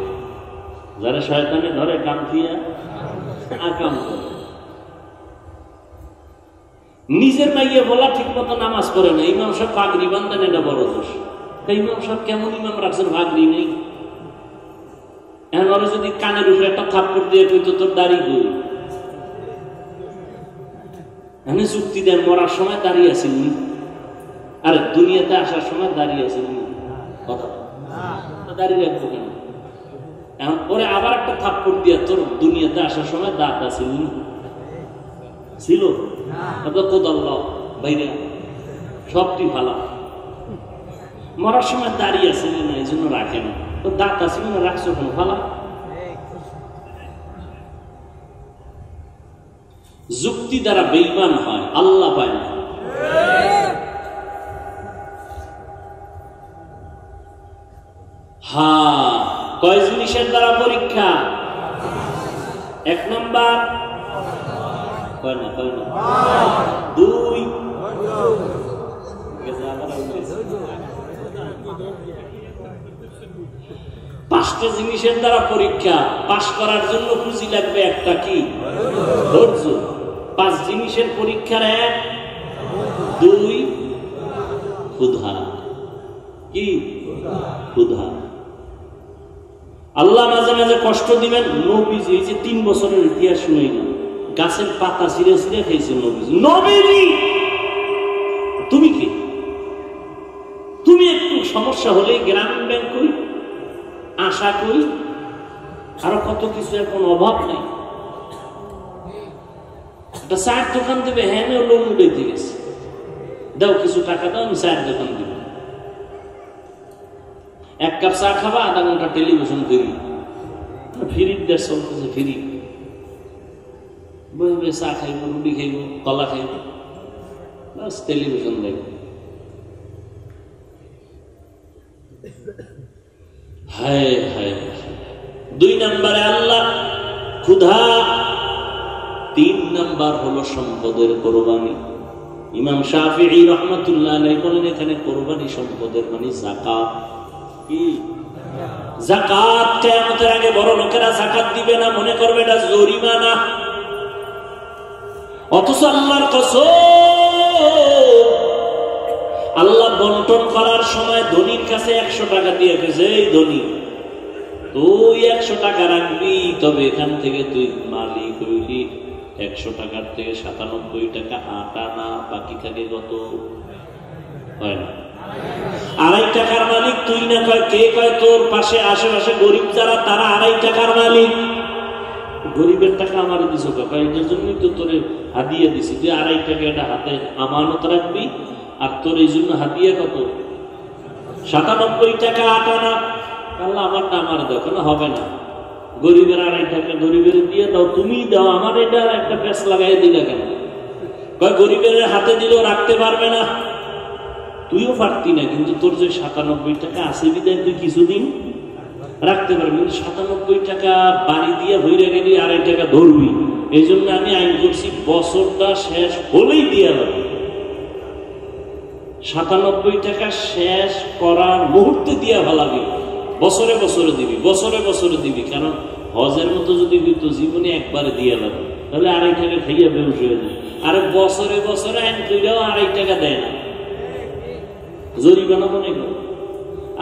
Speaker 1: যারা শয়তানে ধরে কাম থুইয়া আকাম করে। নিজের মাইয়ে বলা ঠিক মতো নামাজ পড়ে না, ইমাম সাহেব পাগড়ি বান্ধেন, এটা বড় দোষ। ইমাম সাহেব কেমন ইমাম রাখছেন, পাগড়ি নেই। এখন ওরা যদি কানের উপরে একটা থাপ্পড় দিয়ে কইতো তোর দাড়ি কই, এখানে যুক্তি দেন, মরার সময় দাঁড়িয়ে আসেননি, আরে দুনিয়াতে আসার সময় দাঁড়িয়ে আসেননি, কথা দাঁড়িয়ে রাখবো কেন? এখন পরে আবার একটা থাপ্পড় দিয়ে তোর দুনিয়াতে আসার সময় দাঁত আসেননি, ছিল কোদাল বাইরে সবটি ভালো, মরার সময় দাঁড়িয়ে আসেনি না, এই জন্য রাখে না। তো দাঁত আছে না, রাখছো কোনো ভালো? যুক্তি দ্বারা বেঈমান হয়, আল্লাহ পায় না। হ্যাঁ, কয় জিনিসের দ্বারা পরীক্ষা? 1 নাম্বার, 2, 5টা জিনিসের দ্বারা পরীক্ষা। পাস করার জন্য পুঁজি লাগবে একটা, কি? ধৈর্য। 5 জিনিসের পরীক্ষার 1, 2 ক্ষুধা। কি ক্ষুধা? আল্লাহ মাঝে মাঝে কষ্ট দিবেন। নবীজি এই যে 3 বছরের ইতিহাস শুনেই না, গাছের পাতা ছিঁড়ে ছিঁড়ে খেয়েছে নবীজি। নবীজি তুমি কি? তুমি একটু সমস্যা হলেই গ্রামীণ ব্যাংক করি, আশা করি, আরো কত কিছু, এখন অভাব নেই। একটা চায়ের দোকান দেবে, হ্যাঁ লোন উঠাইতে গেছে, দাও কিছু টাকা দাও, আমি চায়ের দোকান দিব। 1 কাপ চা খাবা, আধা ঘন্টা টেলিভিশন ফ্রি, ফ্রির দেশ চলতেছে, ফ্রি বসে চা খাইব, রুটি খাইব, কলা খাইব, বাস টেলিভিশন দেখব। হায় হায়। 2 নম্বরে আল্লাহ ক্ষুধা। 3 নাম্বার হলো সম্পদের কোরবানি। ইমাম শাফিঈ রাহমাতুল্লাহ আলাইহি বলেন, এখানে কোরবানি সম্পদের মানে যাকাত। কি যাকাত? কিয়ামতের আগে বড় লোকেরা যাকাত দিবে না, মনে করবে এটা জরিমানা। অথচ আল্লাহর কসম, আল্লাহ বন্টন করার সময় ধনীর কাছে 100 টাকা দিয়ে গেছে, এই ধনী তুই 100 টাকা রাখবি, তবে এখান থেকে তুই মালিক হইলি 100 টাকার থেকে 97 টাকা আটানা, বাকি থাকে কত? হয় না 2.5 টাকার মালিক তুই না, কয় কে? কয় তোর পাশে আশেপাশে গরিব যারা, তারা 2.5 টাকার মালিক। গরিবের টাকা আমার দিছো, কয় এটার জন্যই তো তোরে হাদিয়া দিছি, তুই 2.5 টাকা এটা হাতে আমানত রাখবি, আর তোর এই জন্য হাদিয়া কত? 97 টাকা আটানা। তোমারটা আমার দাও, কেন হবে না? গরিবের 2.5 টাকা গরিবের দিয়ে দাও, তুমি দাও, আমার এটা একটা প্যাঁচ লাগাই দিলে কেন? গরিবের হাতে দিলেও রাখতে পারবে না। তুইও পারতি না, কিন্তু তোর যে 97 টাকা আছে বিদায় তুই কিছুদিন রাখতে পারবি, কিন্তু 97 টাকা বাড়ি দিয়ে ভইরে গেলি 2.5 টাকা ধরবি। এই জন্য আমি আইন করছি বছরটা শেষ হলেই দিয়ে যাবে। 97 টাকা শেষ করার মুহূর্তে দিয়ে ভালাবি, বছরে বছরে দিবি, বছরে বছরে দিবি। কারণ হজের মতো যদি হইতো জীবনে একবারে দিয়ে লাগবে, তাহলে 2.5 টাকা খাইয়া বেউস হয়ে যাবে। আরে বছরে বছরে আইন কইলেও 2.5 টাকা দেয় না, জরিমানা মনে করো।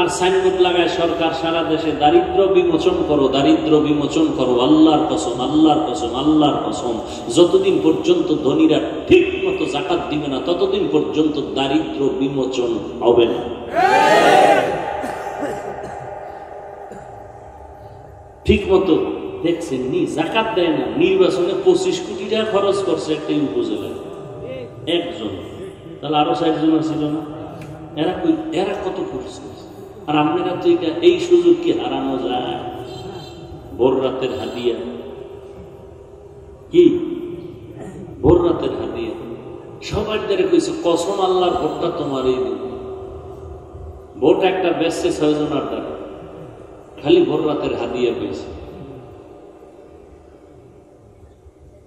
Speaker 1: আর সাইনবোর্ড লাগায় সরকার সারা দেশে দারিদ্র বিমোচন করো, দারিদ্র বিমোচন করো। আল্লাহর কসম, আল্লাহর কসম, আল্লাহর কসম, যতদিন পর্যন্ত ধনীরা ঠিক মতো যাকাত দিবে না ততদিন পর্যন্ত দারিদ্র বিমোচন হবে না। ঠিক মতো দেখছেন নি জাকাত দেয় না, নির্বাচনে 25 কোটি টাকা খরচ করছে একটা উপজেলায় একজন, তাহলে আরো 4 জন ছিল না? এরা কত খরচ করছে? আর আপনারা তো এই সুযোগ কি হারানো যায়? ভোর রাতের হাদিয়া, কি ভোর রাতের হাদিয়া সবার দ্বারা কইছে কসম আল্লাহর ভোটটা তোমার এই দিন। ভোট একটা বেচছে 6 জনের দ্বারা, খালি ভোর রাতের হাদিয়া পেয়েছে।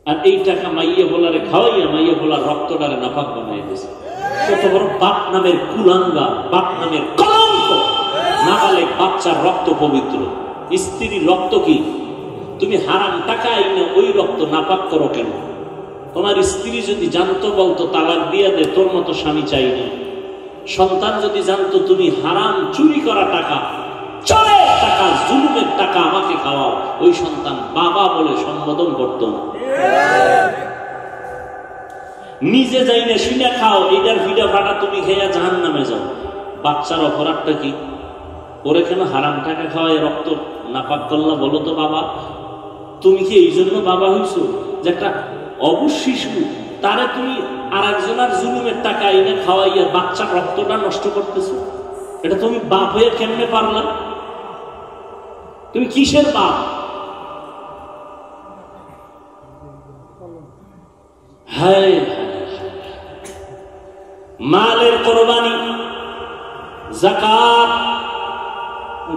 Speaker 1: আর এই টাকা মাইয়া বলারে খাওয়াইয়া মাইয়া বলার রক্তটারে নাপাক বানাই দিয়েছে। কত বড় বাপ নামের কুলাঙ্গা, বাপ নামের কলঙ্ক। নাবালেগ বাচ্চার রক্ত পবিত্র, স্ত্রীর রক্ত কি? তুমি হারাম টাকা আইনা ওই রক্ত নাপাক করো কেন? তোমার স্ত্রী যদি জানতো বলতো তালাক দিয়ে দে, তোর মতো স্বামী চাই না। সন্তান যদি জানতো তুমি হারাম চুরি করা টাকা, চোরের টাকা, জুলুমের টাকা আমাকে খাওয়াও, ওই সন্তান বাবা বলে সম্বোধন করত না। নিজে যাই না শুনে খাও, এটার ভিডা ফাটা তুমি খেয়ে জাহান্নামে যাও। বাচ্চার অপরাধটা কি? ওরে কেন হারাম টাকা খাওয়ায় রক্ত নাপাক করলা বলো তো বাবা? তুমি কি এই জন্য বাবা হইছো যে একটা অবশিশু তারে তুমি আর একজনের জুলুমের টাকা এনে খাওয়াইয়া বাচ্চার রক্তটা নষ্ট করতেছো? এটা তুমি বাপ হয়ে কেমনে পারলা? তুমি কিসের বাপ? হায় মালের কোরবানি, যাকাত,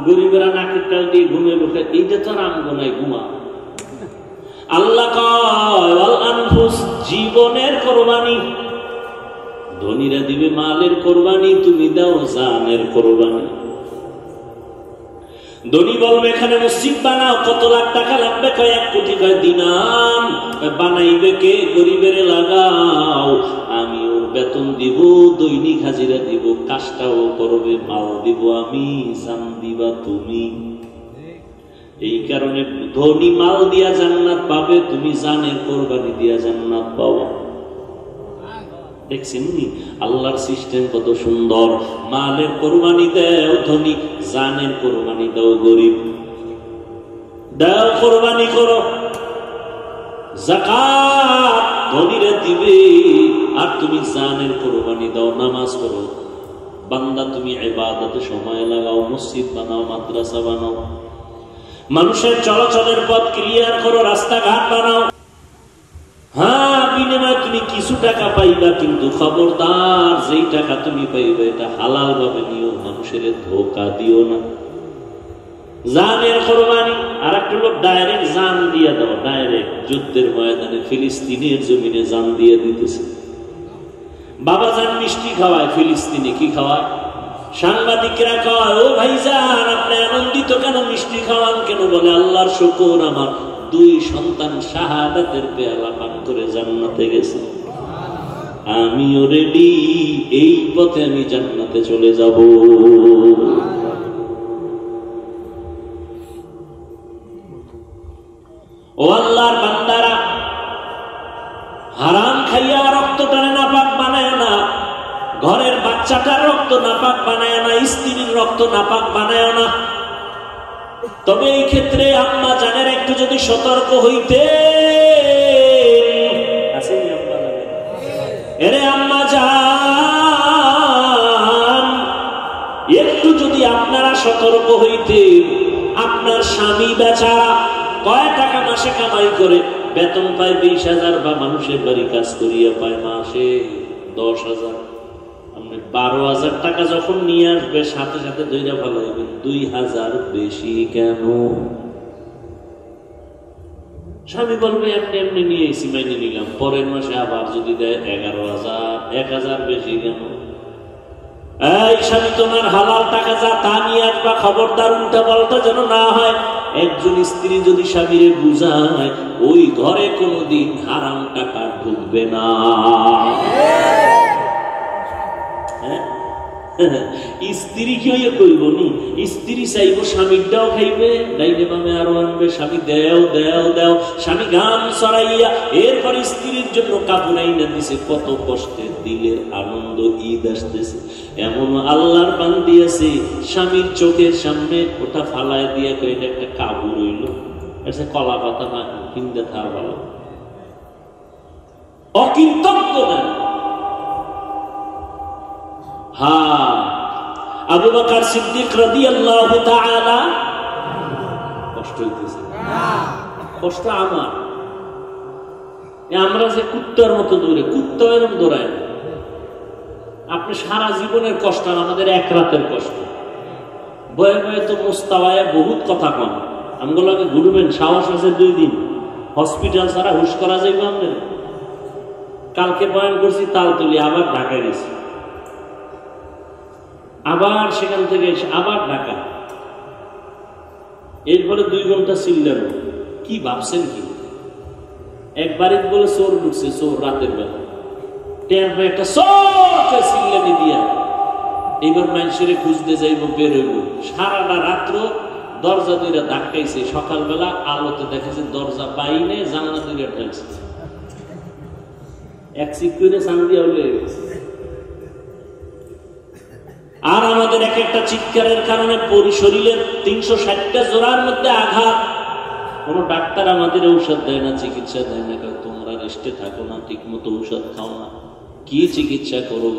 Speaker 1: গরিবেরা নাকের তাল দিয়ে ঘুমে বসে, এইটা তো নাম গোনায় ঘুমা। আল্লাহ কয় ওয়াল আনফুস, জীবনের কোরবানি। ধনীরা দিবে মালের কোরবানি, তুমি দাও জানের কোরবানি। ধনী বলবে এখানে মসজিদ বানাও, কত লাখ টাকা লাগবে? কয় 1 কোটি। কয় দিনাম। বানাইবে কে? গরিবের লাগাও, আমি ওর বেতন দিব, দৈনিক হাজিরা দিব, কাজটাও করবে, মাল দিব আমি, জান দিবা তুমি। এই কারণে ধনী মাল দিয়া জান্নাত পাবে, তুমি জানের কোরবানি দিয়া জান্নাত পাবো। দেখছেন নি আল্লাহর সিস্টেম কত সুন্দর। মালের কোরবানি দাও ধনী, জানের কোরবানি দাও গরিব। দাও কোরবানি করো, যাকাত ধনীরা দিবে, আর তুমি জানের কোরবানি দাও, নামাজ পড়ো। বান্দা তুমি ইবাদতে সময় লাগাও, মসজিদ বানাও, মাদ্রাসা বানাও, মানুষের চলাচলের পথ ক্লিয়ার করো, রাস্তাঘাট বানাও। হ্যাঁ, বিনিময়ে তুমি কিছু টাকা পাইবা, কিন্তু খবরদার যেই টাকা তুমি পাইবে এটা হালাল ভাবে নিও, মানুষের ধোকা দিও না। জানের কোরবানি। আর একটা লোক ডাইরেক্ট জান দিয়ে দাও, ডাইরেক্ট যুদ্ধের ময়দানে ফিলিস্তিনের জমিনে জান দিয়ে দিতেছে। বাবা জান মিষ্টি খাওয়ায়, ফিলিস্তিনে কি খাওয়ায়? সাংবাদিকরা কয় ও ভাইজান আপনি আনন্দিত কেন, মিষ্টি খাওয়ান কেন? বলে আল্লাহর শুকর, আমার 2 সন্তান শাহাদাতের পেয়ালা পান করে জান্নাতে গেছে, আমিও রেডি, এই পথে আমি জান্নাতে চলে যাব। ও আল্লাহর বান্দারা, হারাম খাইয়া রক্তটারে নাপাক বানায় না, ঘরের বাচ্চাটার রক্ত নাপাক বানায় না, স্ত্রীর রক্ত নাপাক বানায় না। তবে এই ক্ষেত্রে আম্মা জানের একটু যদি সতর্ক হইতে, এরে আম্মা জান, একটু যদি আপনারা সতর্ক হইতে, আপনার স্বামী বেচারা কয় টাকা মাসে কামাই করে? বেতন পায় 20,000, বা মানুষের বাড়ি কাজ করিয়া পায় মাসে 10,000। আপনি 12,000 টাকা যখন নিয়ে আসবে, সাথে সাথে ধইরা ভালো হইবেন 2,000 বেশি কেন? স্বামী বলবে এমনি এমনি নিয়ে এসি, মাইনে নিলাম। পরের মাসে আবার যদি দেয় 11,000, 1,000 বেশি কেন? এই স্বামী, তোমার হালাল টাকা যা তা নিয়ে আসবা, খবরদার উল্টা পাল্টা যেন না হয়। একজন স্ত্রী যদি স্বামীরে বুঝায়, ওই ঘরে কোনোদিন হারাম টাকা ঢুকবে না। স্ত্রী কি হইয়া কইব নি? স্ত্রী চাইব স্বামীরটাও খাইবে, ডাইনে বামে আরো আনবে, স্বামী দেও দেও দেও। স্বামী গান সরাইয়া এরপর স্ত্রীর জন্য কাপড় আইনা দিছে, কত কষ্টে দিলের আনন্দ। ঈদ আসতেছে, এমন আল্লাহর বান্দি আছে স্বামীর চোখের সামনে ওটা ফালায় দিয়ে এটা একটা কাবু রইল, এটা কলা পাতা না কিনতে থার ভালো। অকৃতজ্ঞ দেন। হ্যাঁ, আবু বকর সিদ্দিক রাদিয়াল্লাহু তাআলা কষ্ট হইতেছে। কষ্ট আমার, আমরা যে কুত্তার মতো দৌড়ে, কুত্তা এরকম দৌড়ায় না। আপনি সারা জীবনের কষ্ট আর আমাদের এক রাতের কষ্ট। বয়ে বয়ে তো মোস্তাওয়ায় বহুত কথা কন। আমগুলোকে ঘুরবেন, সাহস আছে 2 দিন। হসপিটাল ছাড়া হুশ করা যাইবে আমাদের। কালকে বয়ান করছি তালতলি, আবার ঢাকায় গেছি, আবার সেখান থেকে এসে আবার ঢাকা, এরপরে 2 ঘন্টা চিল্লার। কি ভাবছেন কি? একবারে বলে চোর ঢুকছে, চোর রাতের বেলা একটা চোরকে চিল্লানি দিয়া এইবার মানুষের খুঁজতে যাইব, বেরোইব। সারাটা রাত্র দরজা দুইটা ধাক্কাইছে, সকালবেলা আলোতে দেখেছে দরজা পাইনে, জানলা দুইটা ঢালছে, এক চিক করে চান্দিয়া উঠে গেছে। আর আমাদের এক একটা চিৎকারের কারণে শরীরের 360টা জোড়ার মধ্যে আঘাত। কোন ডাক্তার আমাদের ঔষধ দেয় না, চিকিৎসা দেয় না। তোমরা রেস্টে থাকো না, ঠিক মতো ঔষধ খাও না, কি চিকিৎসা করো?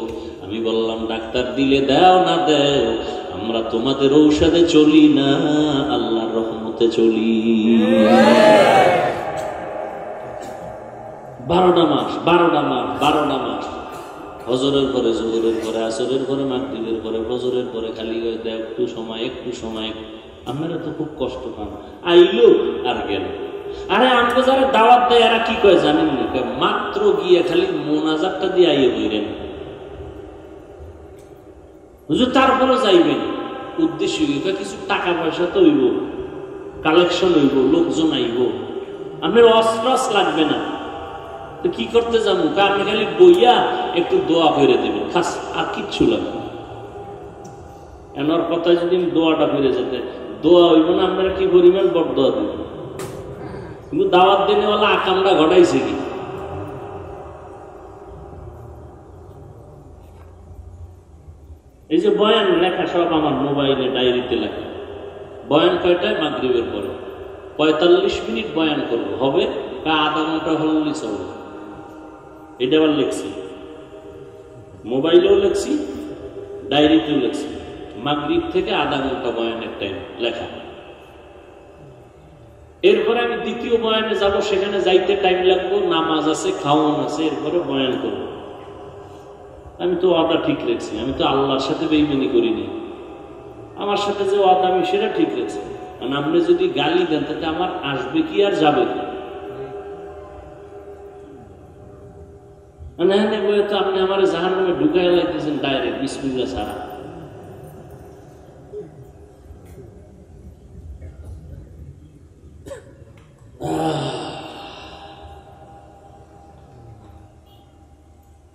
Speaker 1: আমি বললাম ডাক্তার দিলে দাও না দেও, আমরা তোমাদের ঔষধে চলি না, আল্লাহর রহমতে চলি। 12টা মাস 12টা মাস হজরের পরে, জোহরের পরে, আসরের পরে, মাগরিবের পরে, ফজরের পরে খালি দেয় একটু সময়। আপনারা তো খুব কষ্ট পান। আইলো আর গেল। আরে আমাকে যারা দাওয়াত দেয় এরা কি কয় জানেন না? মাত্র গিয়ে খালি মোনাজাতটা দিয়ে আইয়ে বইরেন, হুজুর তারপরে যাইবেন। উদ্দেশ্য কিছু টাকা পয়সা তো হইব, কালেকশন হইব, লোকজন আইব, আপনার অস্ত্র লাগবে না। তো কি করতে যাবো? আপনি খালি বইয়া একটু দোয়া করে দেবেন, খাস, আর কিচ্ছু লাগবে। এনার কথা যদি দোয়াটা ফিরে যেতে, দোয়া হইব না, আপনারা কি পরিমাণ বড় দোয়া দিবেন। কিন্তু দাওয়াত দেনেওয়ালা আকামরা ঘটাইছে কি? এই যে বয়ান লেখা সব আমার মোবাইলে, ডায়েরিতে লেখা। বয়ান কয়টায়? মাগরিবের পরে 45 মিনিট বয়ান করবো, হবে আধা ঘন্টা হলে চলবে। এটা আবার লেখছি, মোবাইলেও লেখছি, ডায়েরিতেও লেখছি। মাগরিব থেকে আধা ঘন্টা বয়ানের টাইম লেখা। এরপরে আমি দ্বিতীয় বয়ানে যাব, সেখানে যাইতে টাইম লাগবে, নামাজ আছে, খাওয়ান আছে, এরপরে বয়ান করব। আমি তো ওয়াদা ঠিক রেখেছি, আমি তো আল্লাহর সাথে বেইমানি করিনি। আমার সাথে যে ওয়াদা আমি সেটা ঠিক রেখেছি। কারণ আপনি যদি গালি দেন তাতে আমার আসবে কি আর যাবে কি? তো আপনি আমার জাহান্নামে ঢুকাই লাইতেছেন ডাইরেক্ট, বিসমিল্লাহ ছাড়া।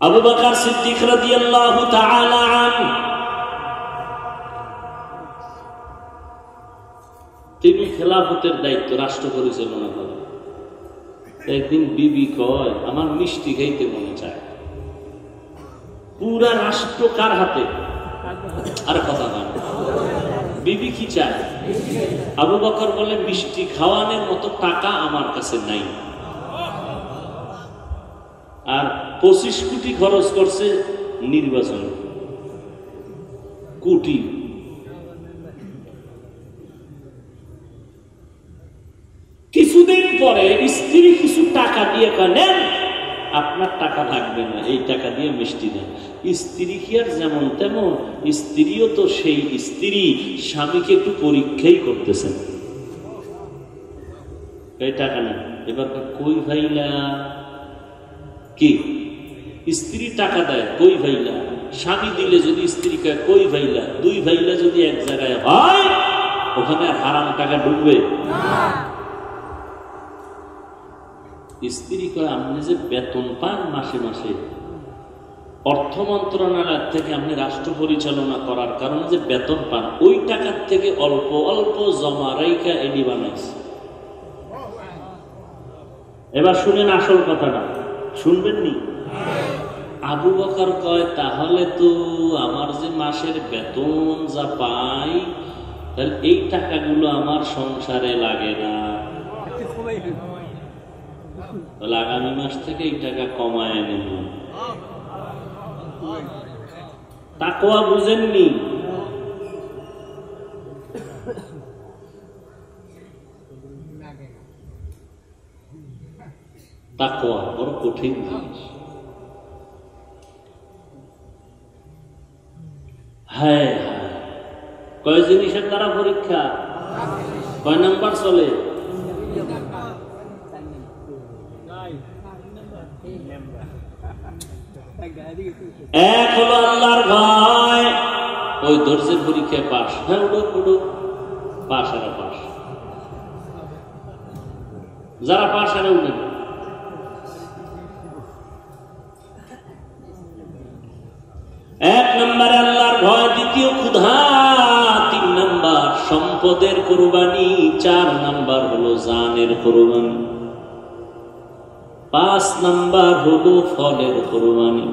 Speaker 1: আবু বকর সিদ্দিক রাদিয়াল্লাহু তাআলা আনহু তিনি খেলাফতের দায়িত্ব, রাষ্ট্র পরিচালনা করেন। একদিন বিবি কয়, আমার মিষ্টি খাইতে মনে চায়। পুরা রাষ্ট্র কার হাতে? আর কথা না, বিবি কি চায়? আবু বকর বলে, মিষ্টি খাওয়ানোর মতো টাকা আমার কাছে নাই। আর 25 কোটি খরচ করছে নির্বাচন, কোটি। পরে স্ত্রী কিছু টাকা দিয়ে নেন, আপনার টাকা থাকবে না, এই টাকা দিয়ে মিষ্টি দেন। স্ত্রী কি আর যেমন তেমন, স্ত্রীও তো সেই স্ত্রী, স্বামীকে একটু পরীক্ষাই করতেছেন। এই টাকা নেন, এবার কই ভাইলা কি স্ত্রী টাকা দেয়, কই ভাইলা। স্বামী দিলে যদি স্ত্রী কয় কই ভাইলা, দুই ভাইলা যদি এক জায়গায় হয়, ওখানে আর হারাম টাকা ঢুকবে না। স্ত্রী কয় আপনি যে বেতন পান মাসে মাসে অর্থ মন্ত্রণালয় থেকে, আপনি রাষ্ট্র পরিচালনা করার কারণে যে বেতন পান, ওই টাকার থেকে অল্প অল্প জমা রাইখা এডি বানাইছে। এবার শুনেন আসল কথাটা, শুনবেন নি? আবু বকর কয় তাহলে তো আমার যে মাসের বেতন যা পাই, তাহলে এই টাকাগুলো আমার সংসারে লাগে না, তাহলে আগামী মাস থেকে এই টাকা কমায় নেব। তাকওয়া বুঝেননি? তাকওয়া বড় কঠিন জিনিস। হ্যাঁ, কয় জিনিসের দ্বারা পরীক্ষা, কয় নাম্বার চলে? এক হলো আল্লাহর ভয়, ওই ধৈর্যের পরীক্ষায় পাস। হ্যাঁ উঠো পাস, আর পাস, যারা পাস আর উঠেন। এক নম্বরে আল্লাহর ভয়, দ্বিতীয় ক্ষুধা, তিন নম্বর সম্পদের কুরবানি, চার নম্বর হলো জানের কুরবানি, পাঁচ নম্বর হলো ফলের কুরবানি।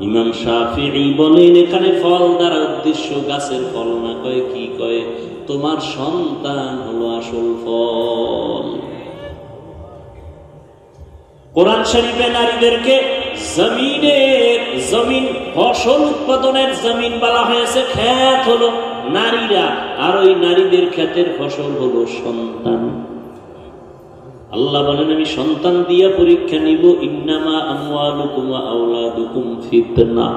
Speaker 1: ইমাম শাফিঈ বলেন এখানে ফল দ্বারা উদ্দেশ্য গাছের ফল না, কয় কি কয়, তোমার সন্তান হলো আসল ফল। কোরআন শরীফে নারীদেরকে জমিন ফসল উৎপাদনের জমিন বলা হয়েছে, ক্ষেত হলো নারীরা, আর ওই নারীদের ক্ষেতের ফসল হলো সন্তান। আল্লাহ বলেন আমি সন্তান দিয়া পরীক্ষা নিব, ইন্নামা আমওয়ালুকুম ওয়া আওলাদুকুম ফিতনা,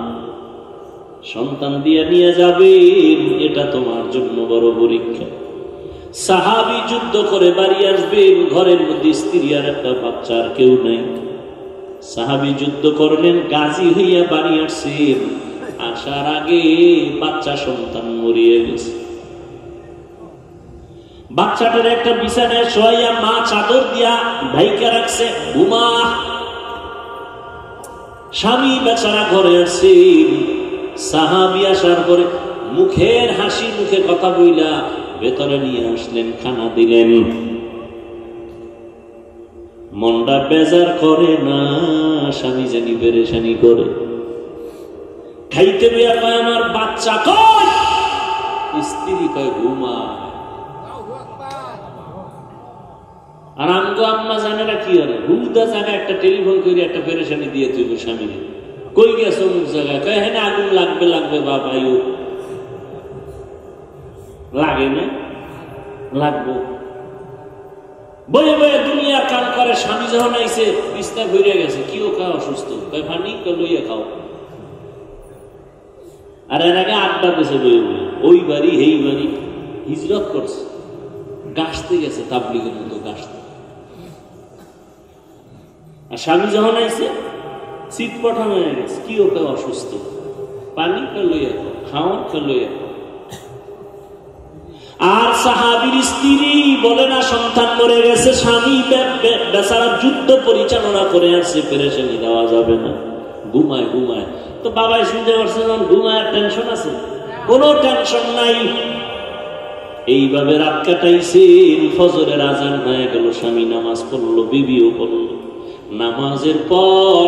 Speaker 1: সন্তান দিয়া নিয়ে যাবেন, এটা তোমার জন্য বড় পরীক্ষা। সাহাবী যুদ্ধ করে বাড়ি আসবেন, ঘরের মধ্যে স্ত্রী আর একটা বাচ্চা, আর কেউ নাই। সাহাবী যুদ্ধ করলেন, গাজী হইয়া বাড়ি আসছেন, আসার আগে বাচ্চা সন্তান মরিয়ে গেছে। বাচ্চাটার একটা বিছানায় শোয়াইয়া মা চাদর দিয়া ঢাইকা রাখছে, ঘুমা। স্বামী বেচারা ঘরে আসছেন, সাহাবী আসার পরে মুখের হাসি মুখে কথা বইলা ভেতরে নিয়ে আসলেন, খানা দিলেন। মনটা বেজার করে না, স্বামী জানি পেরেশানি করে। খাইতে বেয়া কয় আমার বাচ্চা কয়, স্ত্রী কয় ঘুমা। আর আমগো আম্মা জানে না কি করে, হুদা জায়গায় একটা টেলিফোন করে একটা পেরেশানি দিয়ে তুই স্বামীকে, কই গেছো অমুক জায়গায়, কয় হ্যাঁ আগুন লাগবে বাবা, লাগে না, লাগবো। বয়ে বয়ে দুনিয়ার কাম করে, স্বামী যখন আইসে বিস্তার ঘুরে গেছে, কি ও খাও অসুস্থ, কয় পানি লইয়া খাও। আর এর আগে আড্ডা দিয়েছে বয়ে বয়ে, ওই বাড়ি এই বাড়ি, হিজরত করছে, গাছতে গেছে তাবলিগের মতো গাছতে। আর স্বামী যখন আইসে শীত পাঠানো হয়ে গেছে, কি ও খাও অসুস্থ, পানি লইয়া খাও, খাওয়ার লইয়া খাও। আর সাহাবীর স্ত্রী বলে না সন্তান মরে গেছে, স্বামী বেচারা যুদ্ধ পরিচালনা করে আসছে, পেরেশানি দেওয়া যাবে না, ঘুমায়। তো বাবাই শুনতে পারছে যখন ঘুমায়, টেনশন আছে? কোনো টেনশন নাই। এইভাবে রাত কাটাইছেন, ফজরের আজান হয়ে গেল, স্বামী নামাজ পড়লো, বিবিও পড়লো। নামাজের পর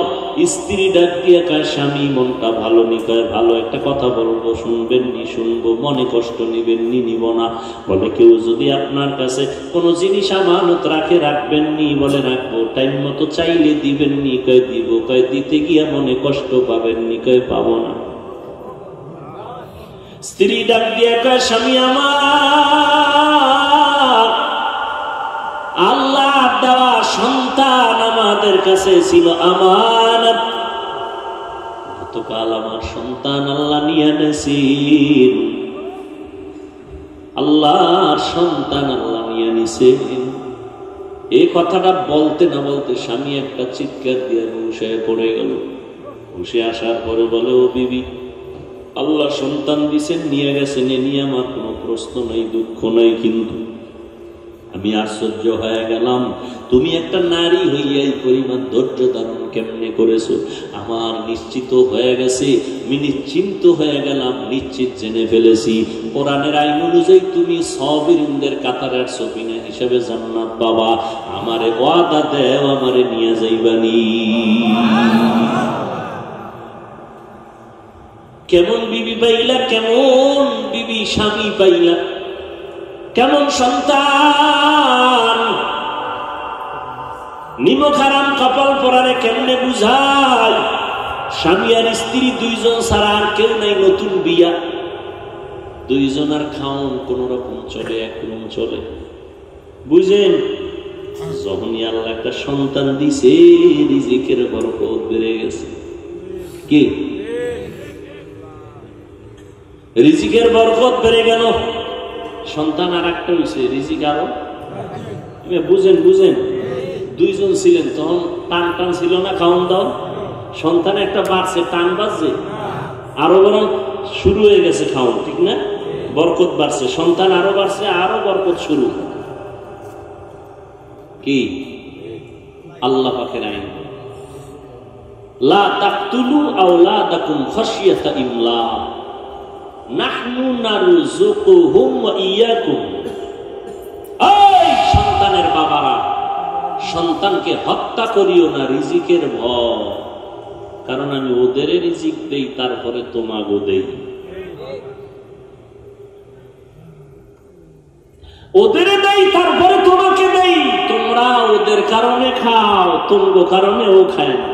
Speaker 1: স্ত্রী ডাক দিয়ে কয়, স্বামী মনটা ভালো নি, কয় ভালো, একটা কথা বলবো, শুনবেন নি? শুনবো। মনে কষ্ট নিবেন নি? নিব না। বলে কেউ যদি আপনার কাছে কোনো জিনিস আমানত রাখে, রাখবেন নি? বলে রাখবো। টাইম মতো চাইলে দিবেন নি? কয় দিব। কয় দিতে গিয়া মনে কষ্ট পাবেন নি? কয় পাবো না। স্ত্রী ডাক দিয়ে কয়, স্বামী আমার, আল্লাহ দেওয়া আমাদের কাছে ছিল আমানত। গতকাল আমার সন্তান আল্লাহ নিয়ে এনেছেন, আল্লাহর সন্তান আল্লাহ নিয়ে নিছেন। এই কথাটা বলতে না বলতে স্বামী একটা চিৎকার দিয়ে বসে পড়ে গেল। বসে আসার পরে বলে, ও বিবি, আল্লাহ সন্তান দিছেন, নিয়ে গেছেন, এ নিয়ে আমার কোনো প্রশ্ন নাই, দুঃখ নাই, কিন্তু আমি আশ্চর্য হয়ে গেলাম, তুমি একটা নারী হইয়া এই পরিমাণ ধৈর্য ধারণ কেমনে করেছো? আমার নিশ্চিত হয়ে গেছে, আমি নিশ্চিন্ত হয়ে গেলাম, নিশ্চিত জেনে ফেলেছি কোরআনের আইন অনুযায়ী তুমি সাবিরিনদের কাতারের সফিনা হিসেবে জান্নাত পাবা। আমারে ওয়াদা দেও, আমারে নিয়ে যাইবানি। কেমন বিবি পাইলা, কেমন বিবি স্বামী পাইলা, কেমন সন্তান? নিমক হারাম কপাল পরারে কেমনে বুঝায়? স্বামী আর স্ত্রী দুইজন ছাড়া আর কেউ নাই, নতুন বিয়া, দুইজন আর খাওন কোন রকম চলে, একরকম চলে, বুঝেন? যখনই আল্লাহ একটা সন্তান দিছে, রিজিকের বরকত বেড়ে গেছে। কি রিজিকের বরকত বেড়ে গেল, সন্তান আর একটা হয়েছে, রিজিক আরো। বুঝেন বুঝেন, দুইজন ছিলেন তখন টান টান ছিল না, খাওয়ান দাও, সন্তান একটা বাড়ছে, টান বাজছে, আরো বরং শুরু হয়ে গেছে খাওয়ান, ঠিক না? বরকত বাড়ছে, সন্তান আরো বাড়ছে, আরো বরকত শুরু। কি আল্লাহ পাকের আইন, লা তাকতুলু আওলাদাকুম খাশিয়াতা ইমলাক, নাহনু নারযুকুহুম ওয়া ইয়্যাকুম। এই সন্তানের বাবারা, সন্তানকে হত্যা করিও না রিজিকের ভয়, কারণ আমি ওদের রিজিক দেই, তারপরে তোমাগো দেই। ওদের দেই, তারপরে তোমাকে দেই। তোমরা ওদের কারণে খাও, তোমার কারণে ও খায় না।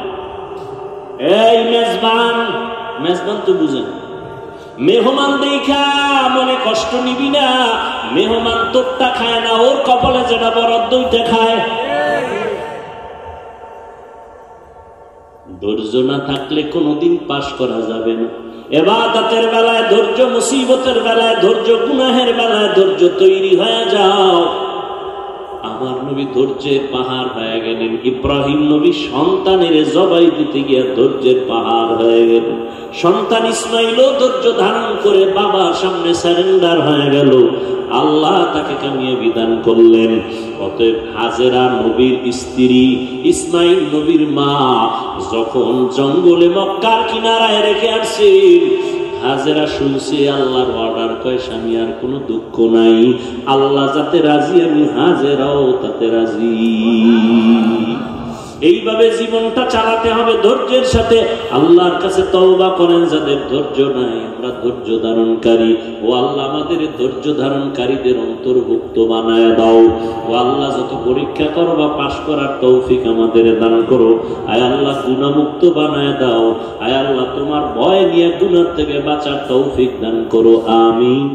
Speaker 1: এই মেজবান, মেজবান তো বুঝেন, মেহমান দেখা মনে কষ্ট নিবি না। মেহমান তোরটা খায় না, ওর কপালে যেটা বরাদ্দ ওইটা খায়। ধৈর্য না থাকলে কোনোদিন পাশ করা যাবে না। ইবাদতের বেলায় ধৈর্য, মুসিবতের বেলায় ধৈর্য, গুনাহের বেলায় ধৈর্য, তৈরি হয়ে যাও। আমার নবী ধৈর্যের পাহাড় হয়ে গেলেন। ইব্রাহিম নবী সন্তানের জবাই দিতে গিয়ে ধৈর্যের পাহাড় হয়ে গেলেন। সন্তান ইসমাইলও ধৈর্য ধারণ করে বাবার সামনে সারেন্ডার হয়ে গেল। আল্লাহ তাকে কামিয়ে বিধান করলেন। অতএব হাজেরা নবীর স্ত্রী, ইসমাইল নবীর মা যখন জঙ্গলে মক্কার কিনারায় রেখে আসছেন, হাজেরা শুনছে আল্লাহর অর্ডার, কয় স্বামী আর কোনো দুঃখ নাই, আল্লাহ যাতে রাজি আমি হাজেরাও তাতে রাজি। এইভাবে জীবনটা চালাতে হবে ধৈর্যের সাথে। আল্লাহর কাছে তওবা করেন যাদের ধৈর্য নাই, আমরা ধৈর্য ধারণকারী। ও আল্লাহ আমাদের ধৈর্য ধারণকারীদের অন্তর্ভুক্ত বানায় দাও। ও আল্লাহ যত পরীক্ষা করবা পাশ করার তৌফিক আমাদের দান করো। আয় আল্লাহ গুনাহমুক্ত বানায় দাও। আয় আল্লাহ তোমার ভয় নিয়ে গুনাহ থেকে বাঁচার তৌফিক দান করো। আমিন।